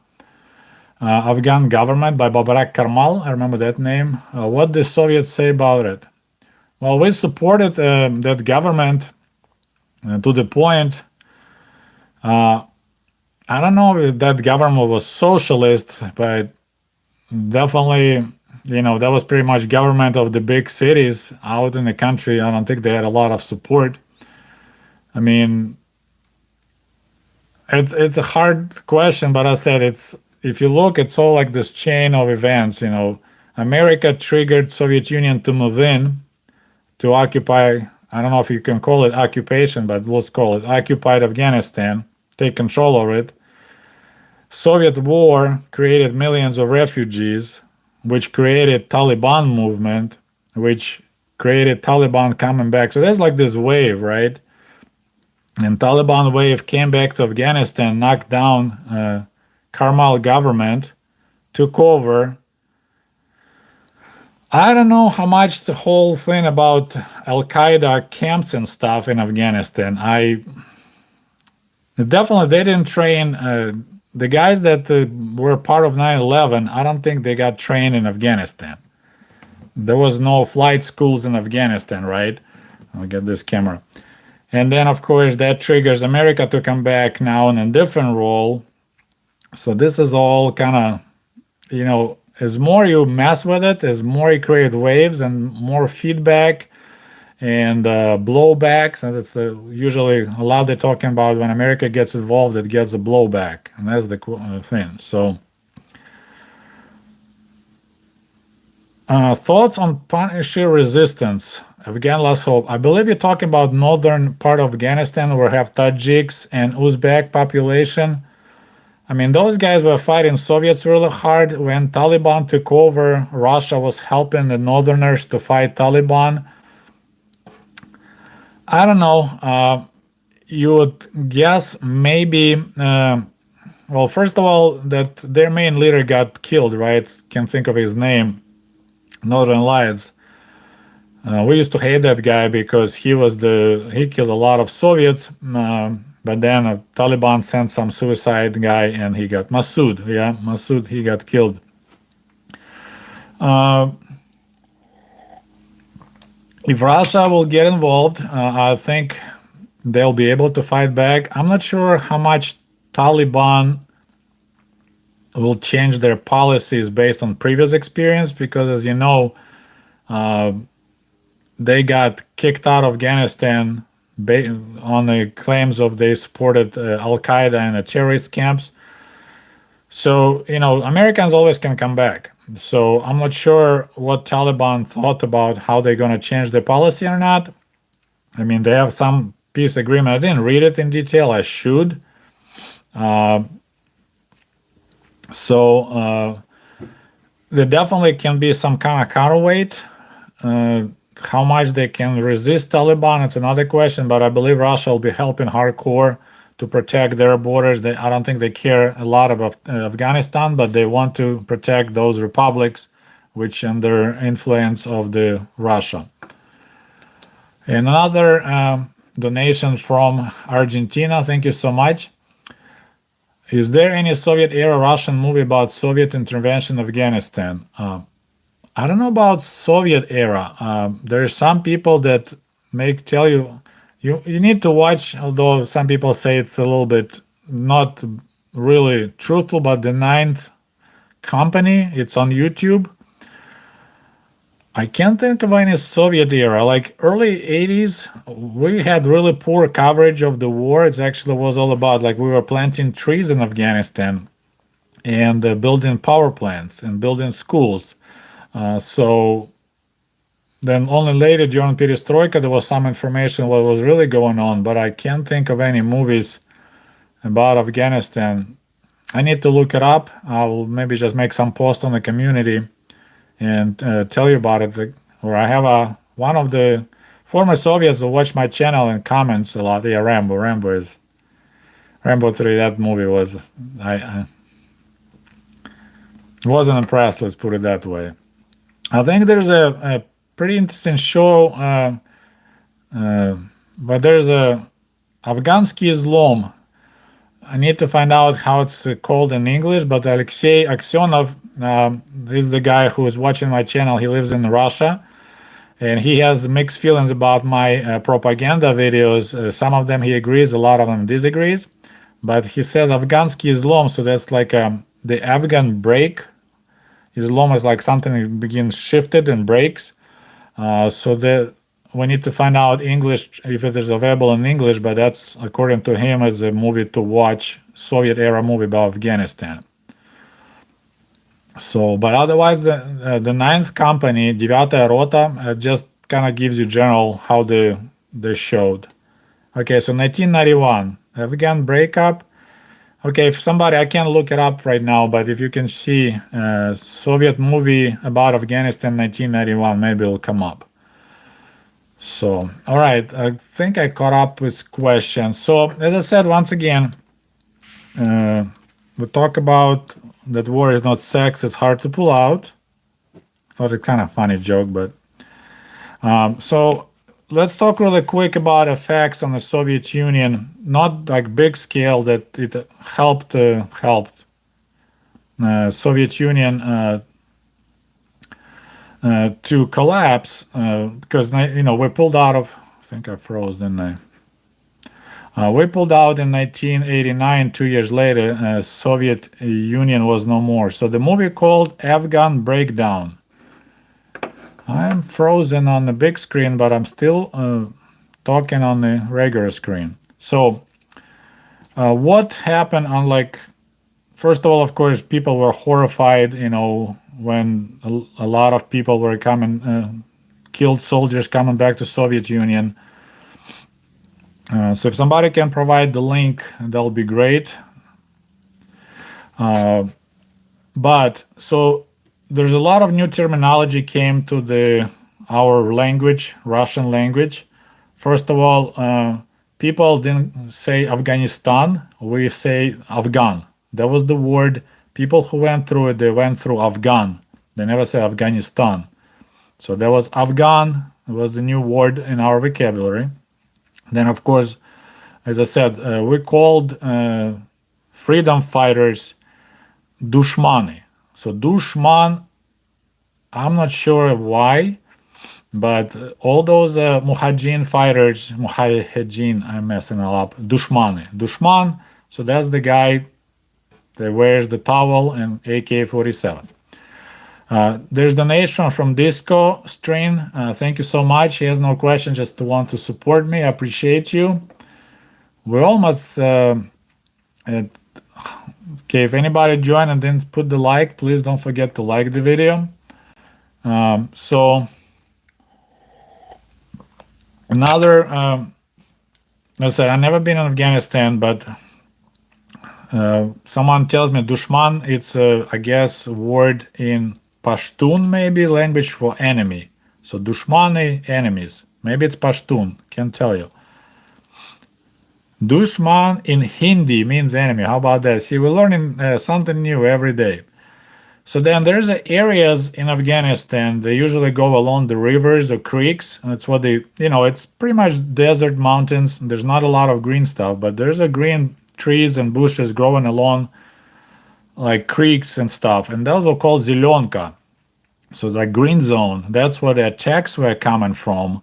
Afghan government by Babarak Karmal. I remember that name. What did the Soviets say about it? Well, we supported that government to the point. I don't know if that government was socialist, but definitely, that was pretty much government of the big cities out in the country. I don't think they had a lot of support. I mean, it's a hard question, but I said if you look, it's all like this chain of events. America triggered Soviet Union to move in to occupy. I don't know if you can call it occupation, but let's call it occupied Afghanistan, take control over it. Soviet war created millions of refugees, which created Taliban movement, which created Taliban coming back. So there's like this wave, right? And Taliban wave came back to Afghanistan, knocked down Karmal government, took over. I don't know how much the whole thing about Al-Qaeda camps and stuff in Afghanistan. Definitely they didn't train the guys that were part of 9/11. I don't think they got trained in Afghanistan. There was no flight schools in Afghanistan, right? I'll get this camera. And then, of course, that triggers America to come back now in a different role. So this is all kind of, as more you mess with it, as more you create waves and more feedback and blowbacks. And it's usually a lot they're talking about when America gets involved, it gets a blowback. And that's the thing. So thoughts on Punisher resistance? Afghan Last Hope. I believe you're talking about northern part of Afghanistan where we have Tajiks and Uzbek population. I mean, those guys were fighting Soviets really hard. When Taliban took over, Russia was helping the northerners to fight Taliban. I don't know. You would guess maybe, well, first of all, that their main leader got killed, right? Can't think of his name. Northern Lights. We used to hate that guy because he killed a lot of Soviets, but then Taliban sent some suicide guy and he got Masood, he got killed. If Russia will get involved, I think they'll be able to fight back. I'm not sure how much Taliban will change their policies based on previous experience because, as you know, they got kicked out of Afghanistan on the claims of they supported Al-Qaeda and the terrorist camps. So, Americans always can come back. So I'm not sure what Taliban thought about how they're going to change their policy or not. I mean, they have some peace agreement. I didn't read it in detail. I should. So there definitely can be some kind of counterweight. How much they can resist Taliban, it's another question, but I believe Russia will be helping hardcore to protect their borders. I don't think they care a lot about Afghanistan, but they want to protect those republics which under influence of the Russia. And another donation from Argentina, thank you so much. Is there any Soviet-era Russian movie about Soviet intervention in Afghanistan? I don't know about Soviet era. There are some people that tell you need to watch, although some people say it's a little bit not really truthful, but The Ninth Company, it's on YouTube. I can't think of any Soviet era. Like early 80s, we had really poor coverage of the war. It actually was all about like we were planting trees in Afghanistan and building power plants and building schools. So then only later during Perestroika there was some information what was really going on, but I can't think of any movies about Afghanistan. I need to look it up. I'll maybe just make some post on the community and tell you about it. Or I have one of the former Soviets who watch my channel and comments a lot. Yeah, Rambo 3. That movie was I wasn't impressed. Let's put it that way. I think there's a pretty interesting show, but there's a Afghansky Islam. I need to find out how it's called in English, but Alexei Aksionov is the guy who is watching my channel. He lives in Russia, and he has mixed feelings about my propaganda videos. Some of them he agrees, a lot of them disagrees. But he says Afghansky Islam, so that's like the Afghan break. Islam is like something that begins shifted and breaks. So that we need to find out English if it is available in English, but that's according to him as a movie to watch, Soviet era movie about Afghanistan. So, but otherwise, the ninth company, Девятая Rota, just kind of gives you general how they showed. Okay, so 1991, Afghan breakup. Okay, if somebody, I can't look it up right now, but if you can see Soviet movie about Afghanistan 1991, maybe it'll come up. So, all right, I think I caught up with questions. So, as I said, once again, we talk about that war is not sex, it's hard to pull out. I thought it kind of funny joke, but so let's talk really quick about effects on the Soviet Union, not like big scale that it helped Soviet Union to collapse because we pulled out of. I think I froze, didn't I? We pulled out in 1989. 2 years later, Soviet Union was no more. So the movie called Afghan Breakdown. I'm frozen on the big screen, but I'm still talking on the regular screen. So what happened on first of all, of course, people were horrified, when a lot of people were coming, killed soldiers coming back to Soviet Union. So if somebody can provide the link, that'll be great. But so there's a lot of new terminology came to our language, Russian language. First of all, people didn't say Afghanistan, we say Afghan. That was the word. People who went through it, they went through Afghan. They never say Afghanistan. So there was Afghan, it was the new word in our vocabulary. Then, of course, as I said, we called freedom fighters dushmani. So dushman, I'm not sure why, but all those mujahideen fighters, mujahideen, I'm messing it up, dushmani. Dushman, so that's the guy that wears the towel and AK-47. There's donation from Disco Strain. Thank you so much. He has no question, just to want to support me. I appreciate you. We're almost okay. If anybody joined and didn't put the like, please don't forget to like the video. So another, let's say I've never been in Afghanistan, but someone tells me dushman, it's I guess a word in Pashtun, maybe language for enemy. So dushmani, enemies. Maybe it's Pashtun, can't tell you. Dushman in Hindi means enemy. How about that? See, we're learning something new every day. So then there's areas in Afghanistan, they usually go along the rivers or creeks. That's what it's pretty much desert mountains. There's not a lot of green stuff, but there's a green trees and bushes growing along like creeks and stuff. And those are called Zelonka. So it's like green zone. That's where the attacks were coming from.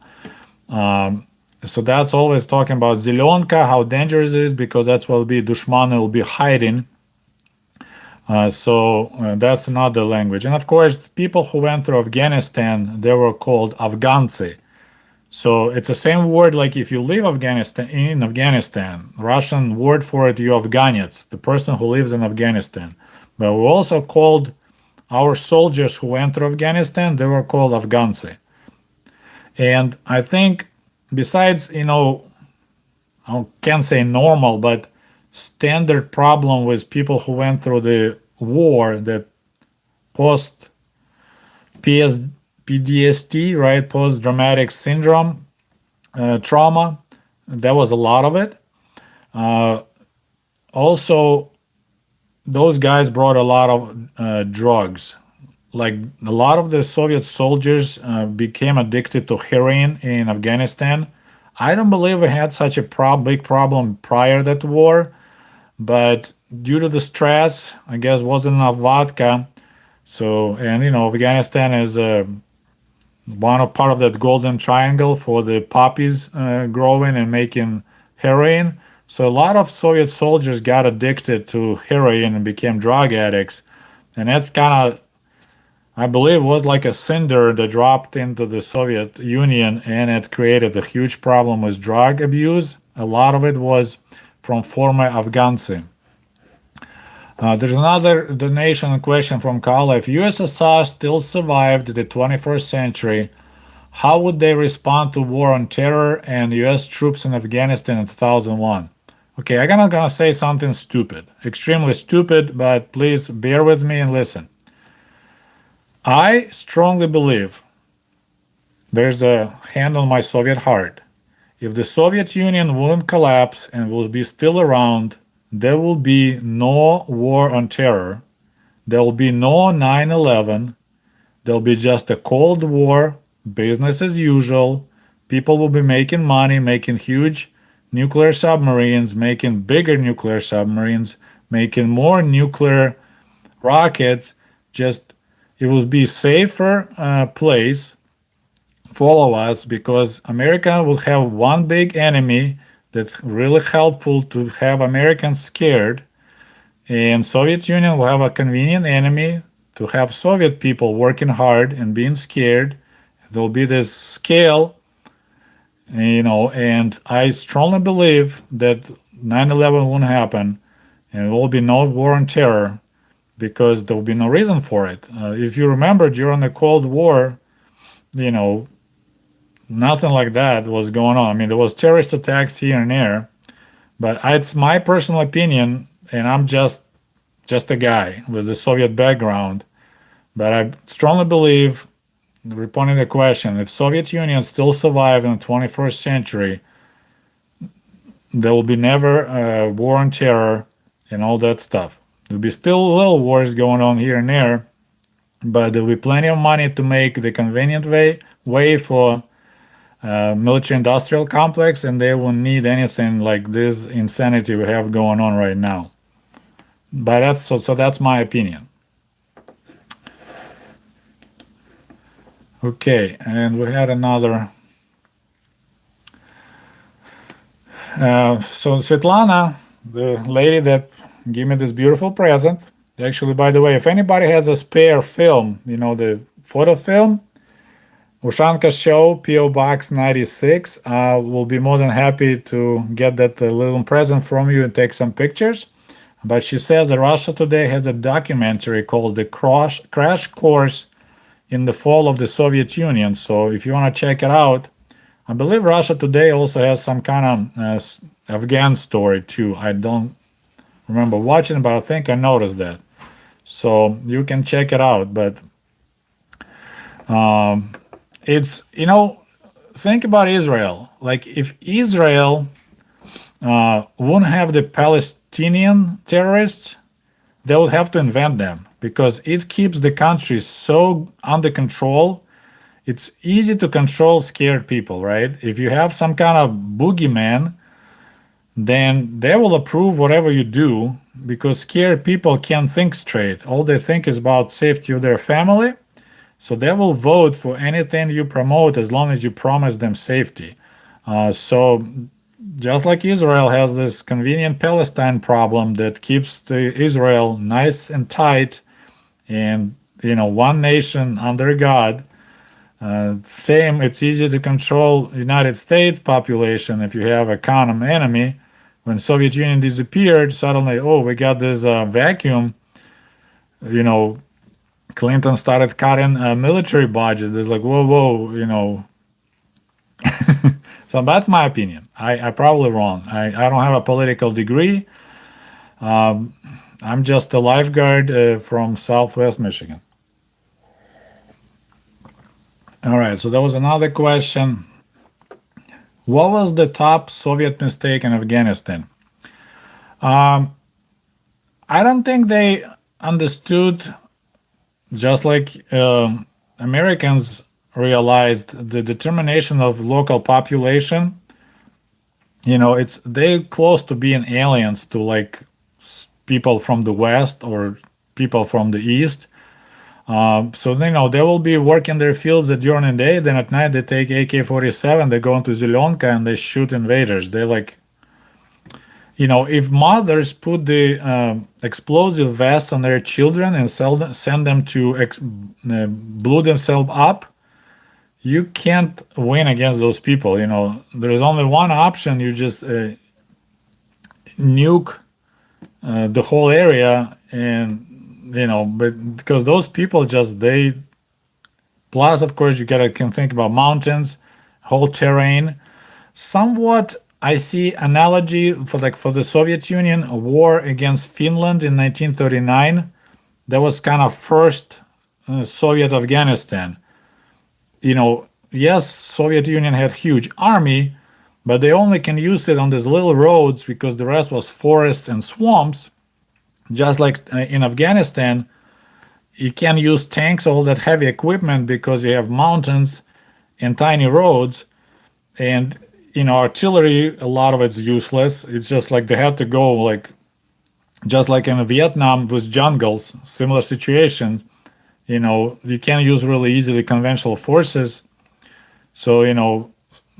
So that's always talking about Zelonka, how dangerous it is, because that's what will be Dushman will be hiding. So that's another language. And of course, people who went through Afghanistan, they were called Afghanцы. So it's the same word like if you live in Afghanistan, Russian word for it, you're Afghanets, the person who lives in Afghanistan. But we also called our soldiers who went through Afghanistan, they were called Afghanцы. And I think besides, I can't say normal, but standard problem with people who went through the war, the PTSD, right? Post-traumatic syndrome, trauma. There was a lot of it. Also, those guys brought a lot of drugs. Like a lot of the Soviet soldiers became addicted to heroin in Afghanistan. I don't believe we had such a big problem prior to that war, but due to the stress, I guess wasn't enough vodka. So, and Afghanistan is one of part of that golden triangle for the poppies growing and making heroin. So a lot of Soviet soldiers got addicted to heroin and became drug addicts. And that's kind of, I believe, was like a cinder that dropped into the Soviet Union, and it created a huge problem with drug abuse. A lot of it was from former Afghans. There's another donation question from Carla. If USSR still survived the 21st century, how would they respond to war on terror and US troops in Afghanistan in 2001? Okay, I'm gonna say something stupid, extremely stupid, but please bear with me and listen. I strongly believe, there's a hand on my Soviet heart, if the Soviet Union wouldn't collapse and will be still around, there will be no war on terror. There will be no 9/11. There'll be just a Cold War, business as usual. People will be making money, making huge nuclear submarines, making bigger nuclear submarines, making more nuclear rockets. Just it will be safer place for all of us because America will have one big enemy that's really helpful to have Americans scared, and Soviet Union will have a convenient enemy to have Soviet people working hard and being scared. There'll be this scale, and I strongly believe that 9/11 won't happen and there will be no war on terror because there will be no reason for it. If you remember, during the Cold War, you know, nothing like that was going on. I mean, there was terrorist attacks here and there, but it's my personal opinion, and I'm just a guy with a Soviet background. But I strongly believe, responding to the question, if Soviet Union still survive in the 21st century, there will be never a war on terror and all that stuff. There'll be still little wars going on here and there, but there'll be plenty of money to make the convenient way for military industrial complex, and they won't need anything like this insanity we have going on right now. But that's my opinion. Okay, and we had another. So Svetlana, the lady that gave me this beautiful present. Actually, by the way, if anybody has a spare film, the photo film, Ushanka Show, P.O. Box 96. We'll be more than happy to get that little present from you and take some pictures. But she says that Russia Today has a documentary called The Crash Course in the Fall of the Soviet Union. So if you want to check it out, I believe Russia Today also has some kind of Afghan story too. I don't remember watching, but I think I noticed that. So you can check it out. But it's, think about Israel. Like if Israel wouldn't have the Palestinian terrorists, they would have to invent them because it keeps the country so under control. It's easy to control scared people, right? If you have some kind of boogeyman, then they will approve whatever you do because scared people can't think straight. All they think is about safety of their family. So they will vote for anything you promote as long as you promise them safety. So just like Israel has this convenient Palestine problem that keeps Israel nice and tight and, one nation under God. Same, it's easy to control United States population if you have a common enemy. When Soviet Union disappeared, suddenly, we got this vacuum. Clinton started cutting military budgets. It's like, whoa. So that's my opinion. I'm probably wrong. I don't have a political degree. I'm just a lifeguard from Southwest Michigan. All right, so there was another question. What was the top Soviet mistake in Afghanistan? I don't think they understood, just like Americans realized, the determination of local population. It's they close to being aliens to like people from the West or people from the East. So they will be working their fields during the day. Then at night they take AK-47. They go into Zelonka and they shoot invaders. They like, if mothers put the explosive vests on their children and send them to blow themselves up, you can't win against those people. There's only one option. You just nuke the whole area, and but because those people plus of course you can think about mountains, whole terrain. Somewhat I see analogy for the Soviet Union, a war against Finland in 1939. That was kind of first Soviet Afghanistan. Yes, Soviet Union had huge army, but they only can use it on these little roads because the rest was forests and swamps. Just like in Afghanistan, you can't use tanks, all that heavy equipment, because you have mountains and tiny roads. And artillery, a lot of it's useless. It's just like they had to go just like in Vietnam with jungles, similar situations. You can't use really easily conventional forces. So,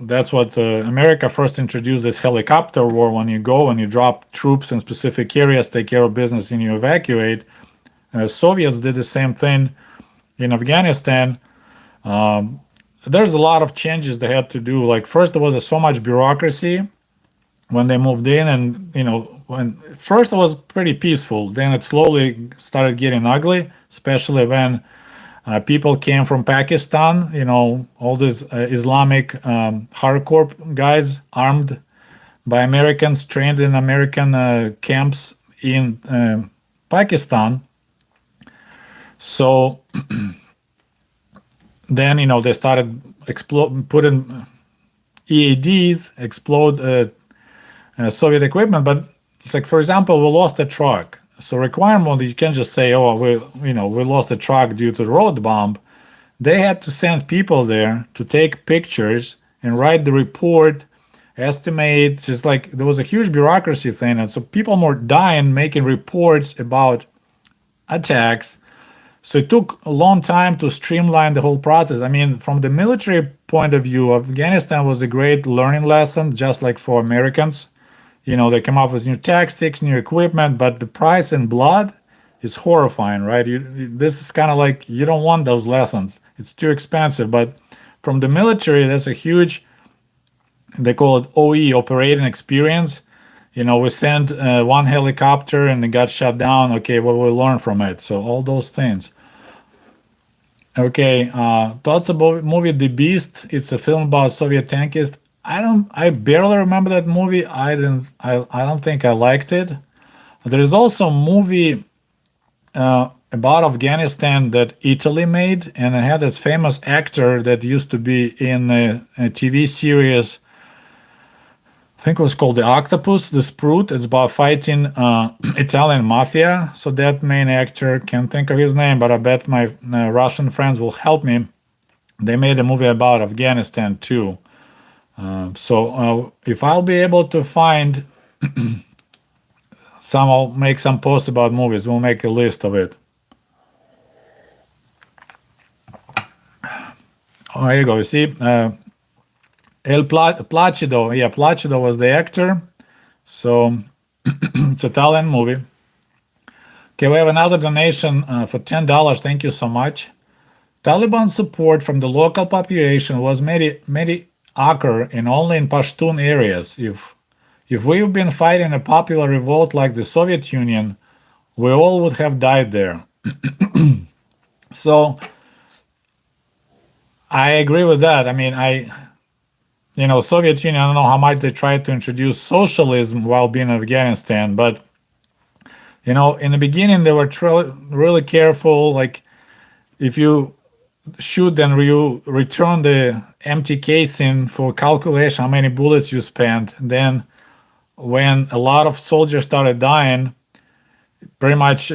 that's what America first introduced, this helicopter war. When you go and you drop troops in specific areas, take care of business, and you evacuate. Soviets did the same thing in Afghanistan. There's a lot of changes they had to do. Like first there was so much bureaucracy when they moved in, and when first it was pretty peaceful. Then it slowly started getting ugly, especially when people came from Pakistan, all these Islamic hardcore guys armed by Americans, trained in American camps in Pakistan. So then, they started putting EADs, explode Soviet equipment. But it's like, for example, we lost a truck. So requirement, you can't just say, oh, we lost a truck due to road bomb. They had to send people there to take pictures and write the report, estimate. Just like there was a huge bureaucracy thing. And so people were dying making reports about attacks. So it took a long time to streamline the whole process. I mean, from the military point of view, Afghanistan was a great learning lesson, just like for Americans. They come up with new tactics, new equipment, but the price in blood is horrifying, right? This is kind of like, you don't want those lessons. It's too expensive. But from the military, that's a huge, they call it OE, operating experience. We sent one helicopter and it got shut down. Okay, well, we learn from it. So all those things. Okay, thoughts about movie The Beast. It's a film about Soviet tankists. I barely remember that movie. I don't think I liked it. There is also a movie about Afghanistan that Italy made, and it had this famous actor that used to be in a TV series. I think it was called The Octopus, The Sprout. It's about fighting Italian mafia. So that main actor, can't think of his name, but I bet my Russian friends will help me. They made a movie about Afghanistan too. So if I'll be able to find I'll make some posts about movies. We'll make a list of it. Oh, here you go. You see, Placido. Yeah, Placido was the actor. So it's an Italian movie. Okay, we have another donation for $10. Thank you so much. Taliban support from the local population was mediocre and only in Pashtun areas. If we've been fighting a popular revolt like the Soviet Union, we all would have died there. So I agree with that. I mean, Soviet Union, I don't know how much they tried to introduce socialism while being in Afghanistan, but in the beginning they were really careful. Like if you shoot, then you return the empty casing for calculation how many bullets you spent. Then when a lot of soldiers started dying, pretty much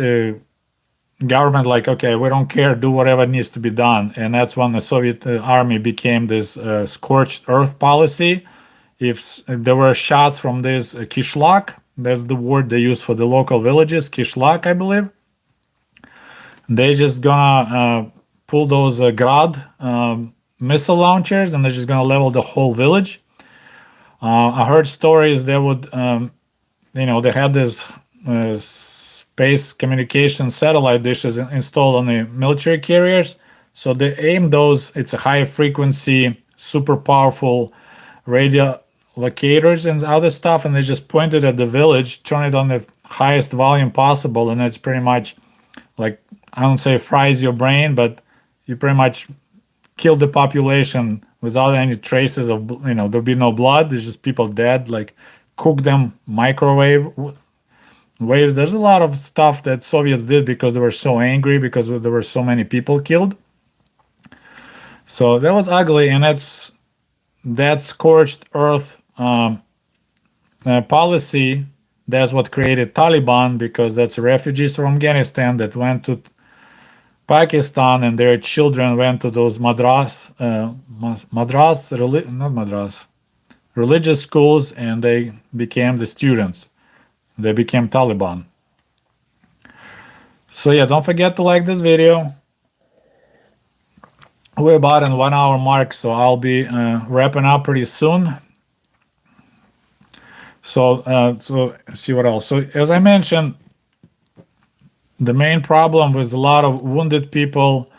government like, okay, we don't care, do whatever needs to be done. And that's when the Soviet army became this scorched earth policy. If there were shots from this kishlak, That's the word they use for the local villages, kishlak, I believe. They just gonna pull those grad missile launchers, and they're just gonna level the whole village. I heard stories they would, they had this space communication satellite dishes installed on the military carriers. So they aim those. It's a high frequency, super powerful radio locators and other stuff, and they just point it at the village, turn it on the highest volume possible, and it's pretty much like, I don't say fries your brain, but you pretty much kill the population without any traces of, there'll be no blood. There's just people dead. Like, cook them, microwave waves. There's a lot of stuff that Soviets did because they were so angry because there were so many people killed. So that was ugly, and that scorched earth policy. That's what created Taliban, because that's refugees from Afghanistan that went to Pakistan, and their children went to those religious schools, and they became the students. They became Taliban. So yeah, don't forget to like this video. We're about in 1 hour mark, so I'll be wrapping up pretty soon. So see what else. So as I mentioned, the main problem was a lot of wounded people.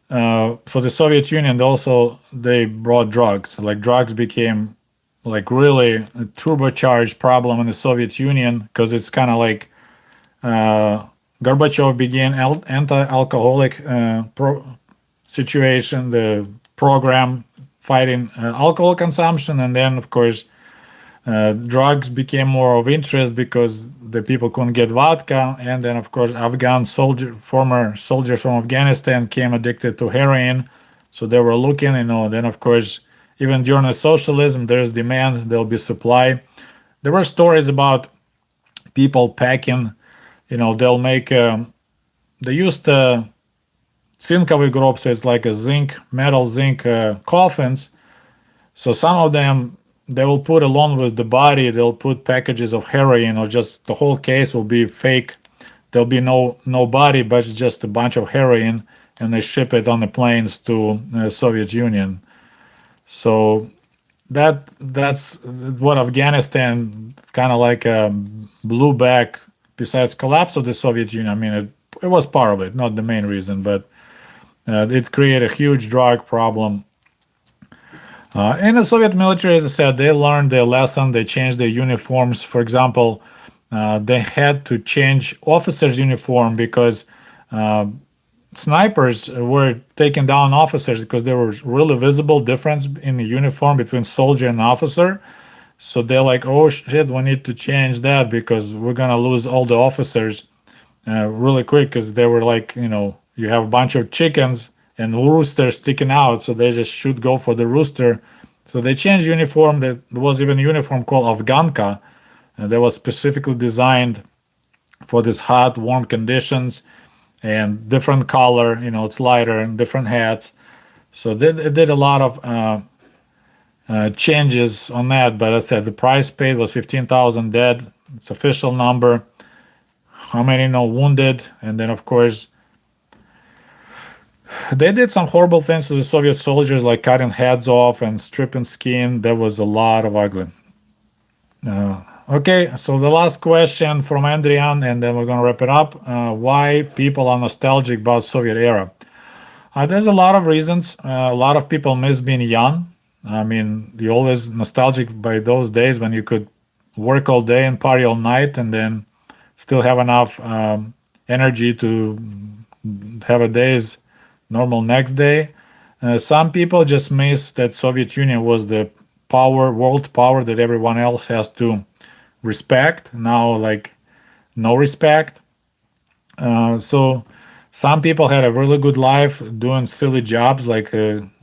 For the Soviet Union, also they brought drugs. Like, drugs became like really a turbocharged problem in the Soviet Union, because it's kind of like Gorbachev began anti-alcoholic situation, the program fighting alcohol consumption, and then of course drugs became more of interest because the people couldn't get vodka, and then of course former soldiers from Afghanistan came addicted to heroin, so they were looking, then of course even during the socialism there's demand, there'll be supply. There were stories about people packing, they'll make they used zinkovый гроб, so it's like a metal zinc coffins. So some of them, they will put, along with the body, they'll put packages of heroin, or just the whole case will be fake. There'll be no body, but it's just a bunch of heroin, and they ship it on the planes to the Soviet Union. So that's what Afghanistan kind of like blew back. Besides collapse of the Soviet Union, I mean, it was part of it, not the main reason, but it created a huge drug problem. In the Soviet military, as I said, they learned their lesson. They changed their uniforms. For example, they had to change officers' uniform because snipers were taking down officers because there was really visible difference in the uniform between soldier and officer. So they're like, oh shit, we need to change that because we're gonna lose all the officers really quick, because they were like, you have a bunch of chickens and roosters sticking out, so they just should go for the rooster. So they changed uniform. There was even a uniform called Afghanka, and that was specifically designed for these hot, warm conditions, and different color, it's lighter, and different hats. So they did a lot of changes on that, but as I said, the price paid was 15,000 dead. It's official number. How many wounded? And then of course they did some horrible things to the Soviet soldiers, like cutting heads off and stripping skin. There was a lot of ugly. Okay, so the last question from Andrian, and then we're gonna wrap it up. Why people are nostalgic about Soviet era? There's a lot of reasons. A lot of people miss being young. I mean, you're always nostalgic by those days when you could work all day and party all night, and then still have enough energy to have a day's normal next day. Some people just miss that Soviet Union was the world power that everyone else has to respect. Now, like, no respect. So some people had a really good life doing silly jobs, like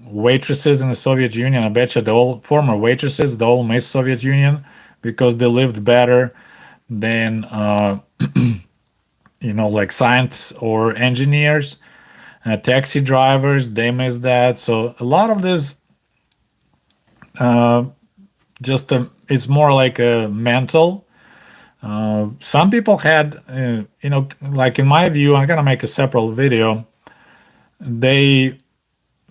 waitresses in the Soviet Union. I bet you the all former waitresses, they all miss Soviet Union because they lived better than like scientists or engineers. Taxi drivers, they miss that. So a lot of this it's more like a mental. Some people had, like in my view, I'm gonna make a separate video. They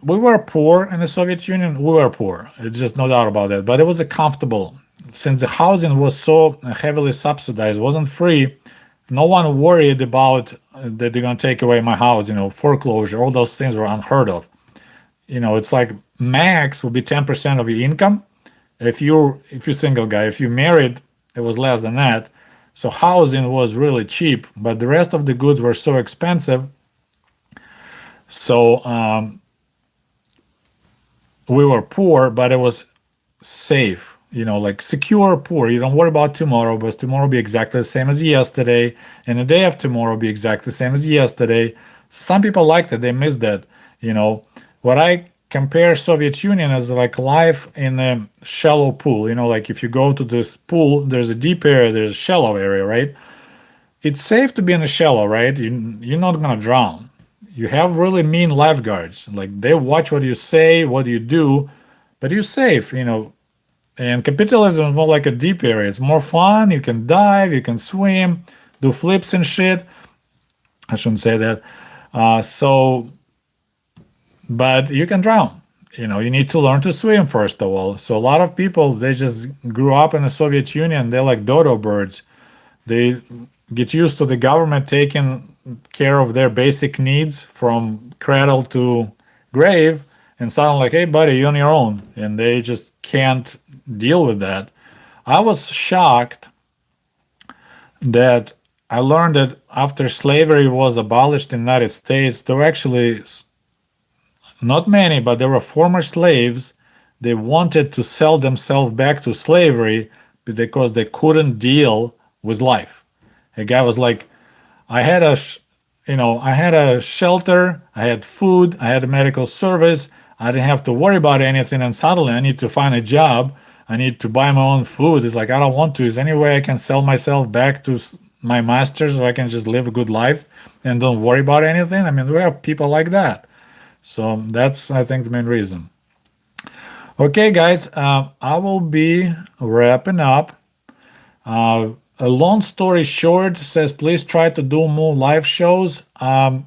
We were poor in the Soviet Union. We were poor. It's just no doubt about that. But it was a comfortable, since the housing was so heavily subsidized, wasn't free. No one worried about that they're gonna take away my house. Foreclosure, all those things were unheard of. It's like max would be 10% of your income. If you're single guy, if you married, it was less than that. So housing was really cheap, but the rest of the goods were so expensive. So we were poor, but it was safe, like secure poor. You don't worry about tomorrow, but tomorrow will be exactly the same as yesterday, and the day of tomorrow will be exactly the same as yesterday. Some people like that, they miss that. What I compare Soviet Union as like life in a shallow pool. Like if you go to this pool, there's a deep area, there's a shallow area, right? It's safe to be in the shallow, right? You're not gonna drown. You have really mean lifeguards. Like they watch what you say, what you do, but you're safe. And capitalism is more like a deep area. It's more fun. You can dive, you can swim, do flips and shit. I shouldn't say that. But you can drown. You need to learn to swim first of all. So a lot of people, they just grew up in the Soviet Union. They're like dodo birds. They get used to the government taking care of their basic needs from cradle to grave, and suddenly like, hey buddy, you're on your own, and they just can't deal with that. I was shocked that I learned that after slavery was abolished in the United States, there were actually not many, but there were former slaves. They wanted to sell themselves back to slavery because they couldn't deal with life. A guy was like, I had a shelter, I had food, I had a medical service, I didn't have to worry about anything, and suddenly I need to find a job, I need to buy my own food. It's like I don't want to. Is there any way I can sell myself back to my masters so I can just live a good life and don't worry about anything? I mean, we have people like that. So that's, I think, the main reason. Okay, guys, I will be wrapping up. A long story short says, please try to do more live shows. I'll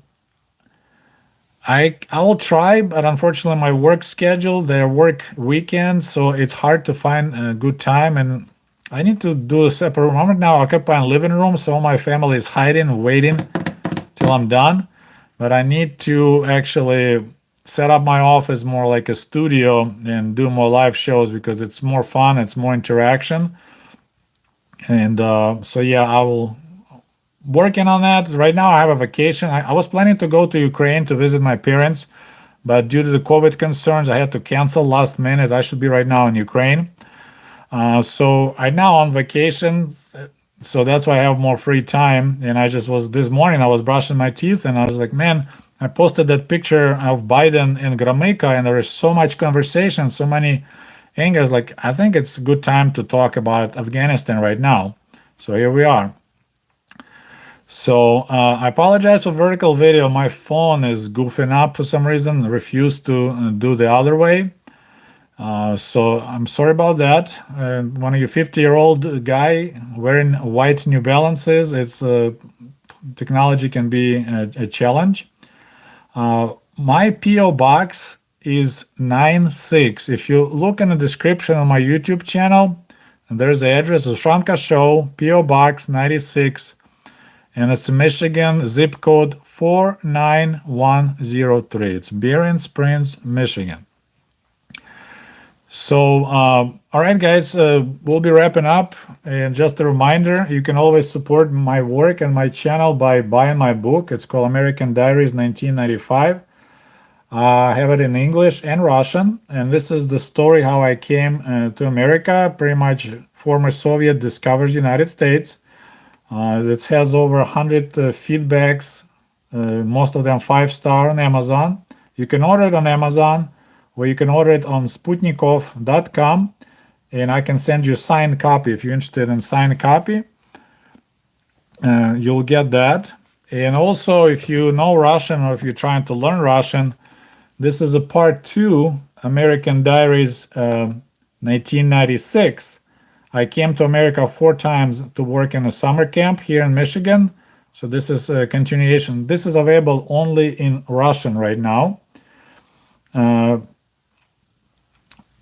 try, but unfortunately my work schedule, they work weekends, so it's hard to find a good time, and I need to do a separate room. I'm right now occupying living room, so all my family is hiding, waiting till I'm done. But I need to actually set up my office more like a studio and do more live shows because it's more fun, it's more interaction. And so yeah, I will working on that. Right now I have a vacation. I was planning to go to Ukraine to visit my parents, but due to the COVID concerns, I had to cancel last minute. I should be right now in Ukraine. So right now on vacation, so that's why I have more free time. And this morning I was brushing my teeth and I was like, man, I posted that picture of Biden in Gromyka, and there is so much conversation, so many angers. Like, I think it's a good time to talk about Afghanistan right now. So here we are. So I apologize for vertical video. My phone is goofing up for some reason, refused to do the other way. So I'm sorry about that. One of you 50-year-old guy wearing white New Balances, technology can be a challenge. My PO box is 96. If you look in the description on my YouTube channel, there's the address, Ushanka Show, PO Box 96, and it's Michigan, zip code 49103. It's Berrien Springs, Michigan. So, all right, guys, we'll be wrapping up. And just a reminder, you can always support my work and my channel by buying my book. It's called American Diaries 1995. I have it in English and Russian, and this is the story how I came to America. Pretty much former Soviet discovers United States. It has over 100 feedbacks, most of them 5-star on Amazon. You can order it on Amazon, or you can order it on sputnikov.com, and I can send you a signed copy. If you're interested in signed copy, you'll get that. And also, if you know Russian or if you're trying to learn Russian, this is a part 2, American Diaries 1996. I came to America 4 times to work in a summer camp here in Michigan. So this is a continuation. This is available only in Russian right now. I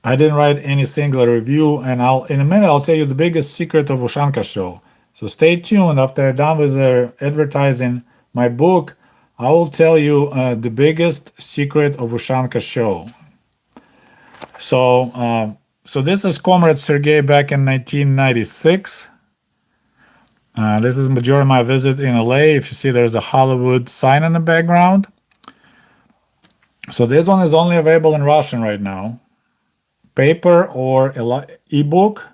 didn't write any single review, and in a minute I'll tell you the biggest secret of Ushanka Show. So stay tuned. After I'm done with advertising my book, I will tell you the biggest secret of Ushanka Show. So this is Comrade Sergey back in 1996. This is majority of my visit in LA. If you see, there's a Hollywood sign in the background. So this one is only available in Russian right now, paper or ebook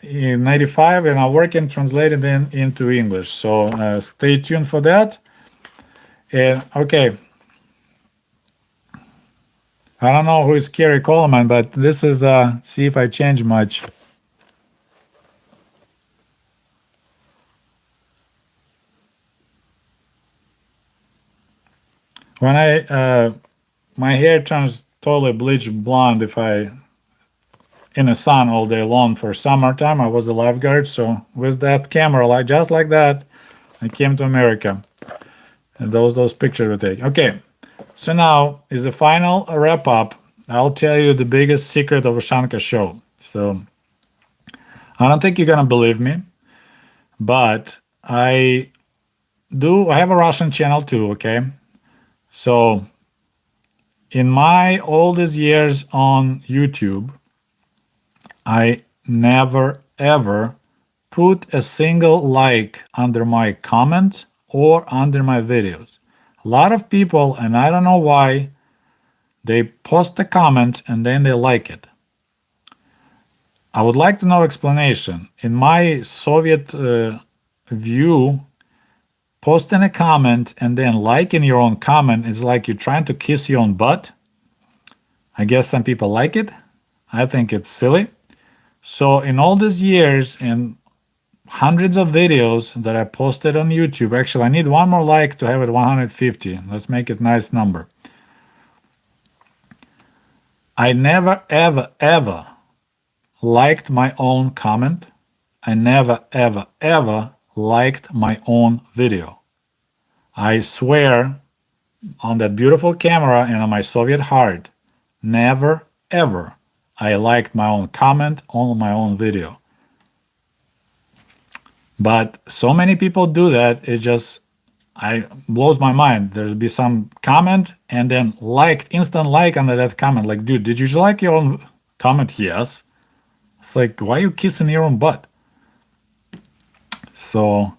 in 95, and I'm working translated into English. So stay tuned for that. And okay, I don't know who is Kerry Coleman, but this is see if I change much. When my hair turns totally bleach blonde if I in the sun all day long for summertime. I was a lifeguard, so with that camera, just like that, I came to America. And those pictures were taken. Okay, so now is the final wrap up. I'll tell you the biggest secret of Ushanka Show. So I don't think you're gonna believe me, but I have a Russian channel too, okay? So in my oldest years on YouTube, I never ever put a single like under my comment or under my videos. A lot of people, and I don't know why, they post a comment and then they like it. I would like to know explanation. In my Soviet view, posting a comment and then liking your own comment is like you're trying to kiss your own butt. I guess some people like it. I think it's silly. So in all these years and hundreds of videos that I posted on YouTube, actually I need one more like to have it 150. Let's make it nice number. I never ever liked my own comment. I never ever liked my own video. I swear on that beautiful camera and on my Soviet heart, never ever I liked my own comment on my own video. But so many people do that, it just blows my mind. There'll be some comment and then instant like under that comment. Like, dude, did you like your own comment? Yes. It's like, why are you kissing your own butt? So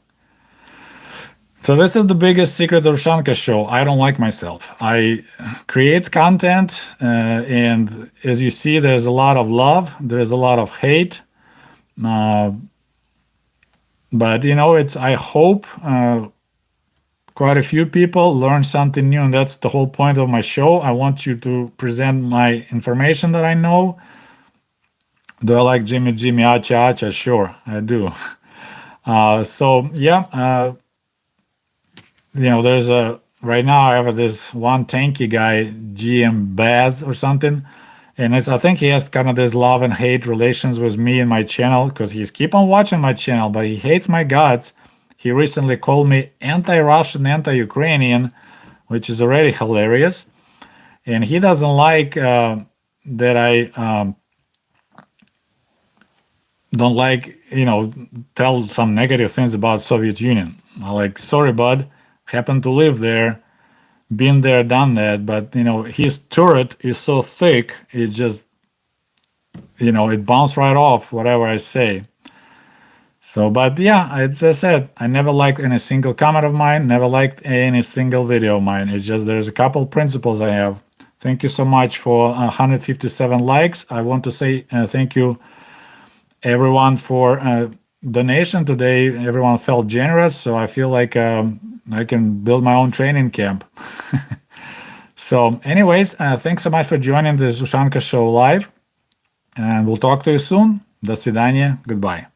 this is the biggest secret of Ushanka Show. I don't like myself. I create content, and as you see, there's a lot of love, there's a lot of hate. But I hope quite a few people learn something new, and that's the whole point of my show. I want you to present my information that I know. Do I like Jimmy, Acha, Acha? Sure, I do. There's right now I have this one tanky guy, GM Baz or something, and I think he has kind of this love and hate relations with me and my channel because he's keep on watching my channel, but he hates my guts. He recently called me anti-Russian, anti-Ukrainian, which is already hilarious, and he doesn't like that I don't like, tell some negative things about Soviet Union. I'm like, sorry, bud, happened to live there, been there, done that, but, his turret is so thick, it just, it bounced right off whatever I say. So, but yeah, as I said, I never liked any single comment of mine, never liked any single video of mine. It's just there's a couple principles I have. Thank you so much for 157 likes. I want to say thank you everyone for donation today. Everyone felt generous, so I feel like I can build my own training camp. So anyways, thanks so much for joining the Ushanka Show live, and we'll talk to you soon. До свидания. Goodbye.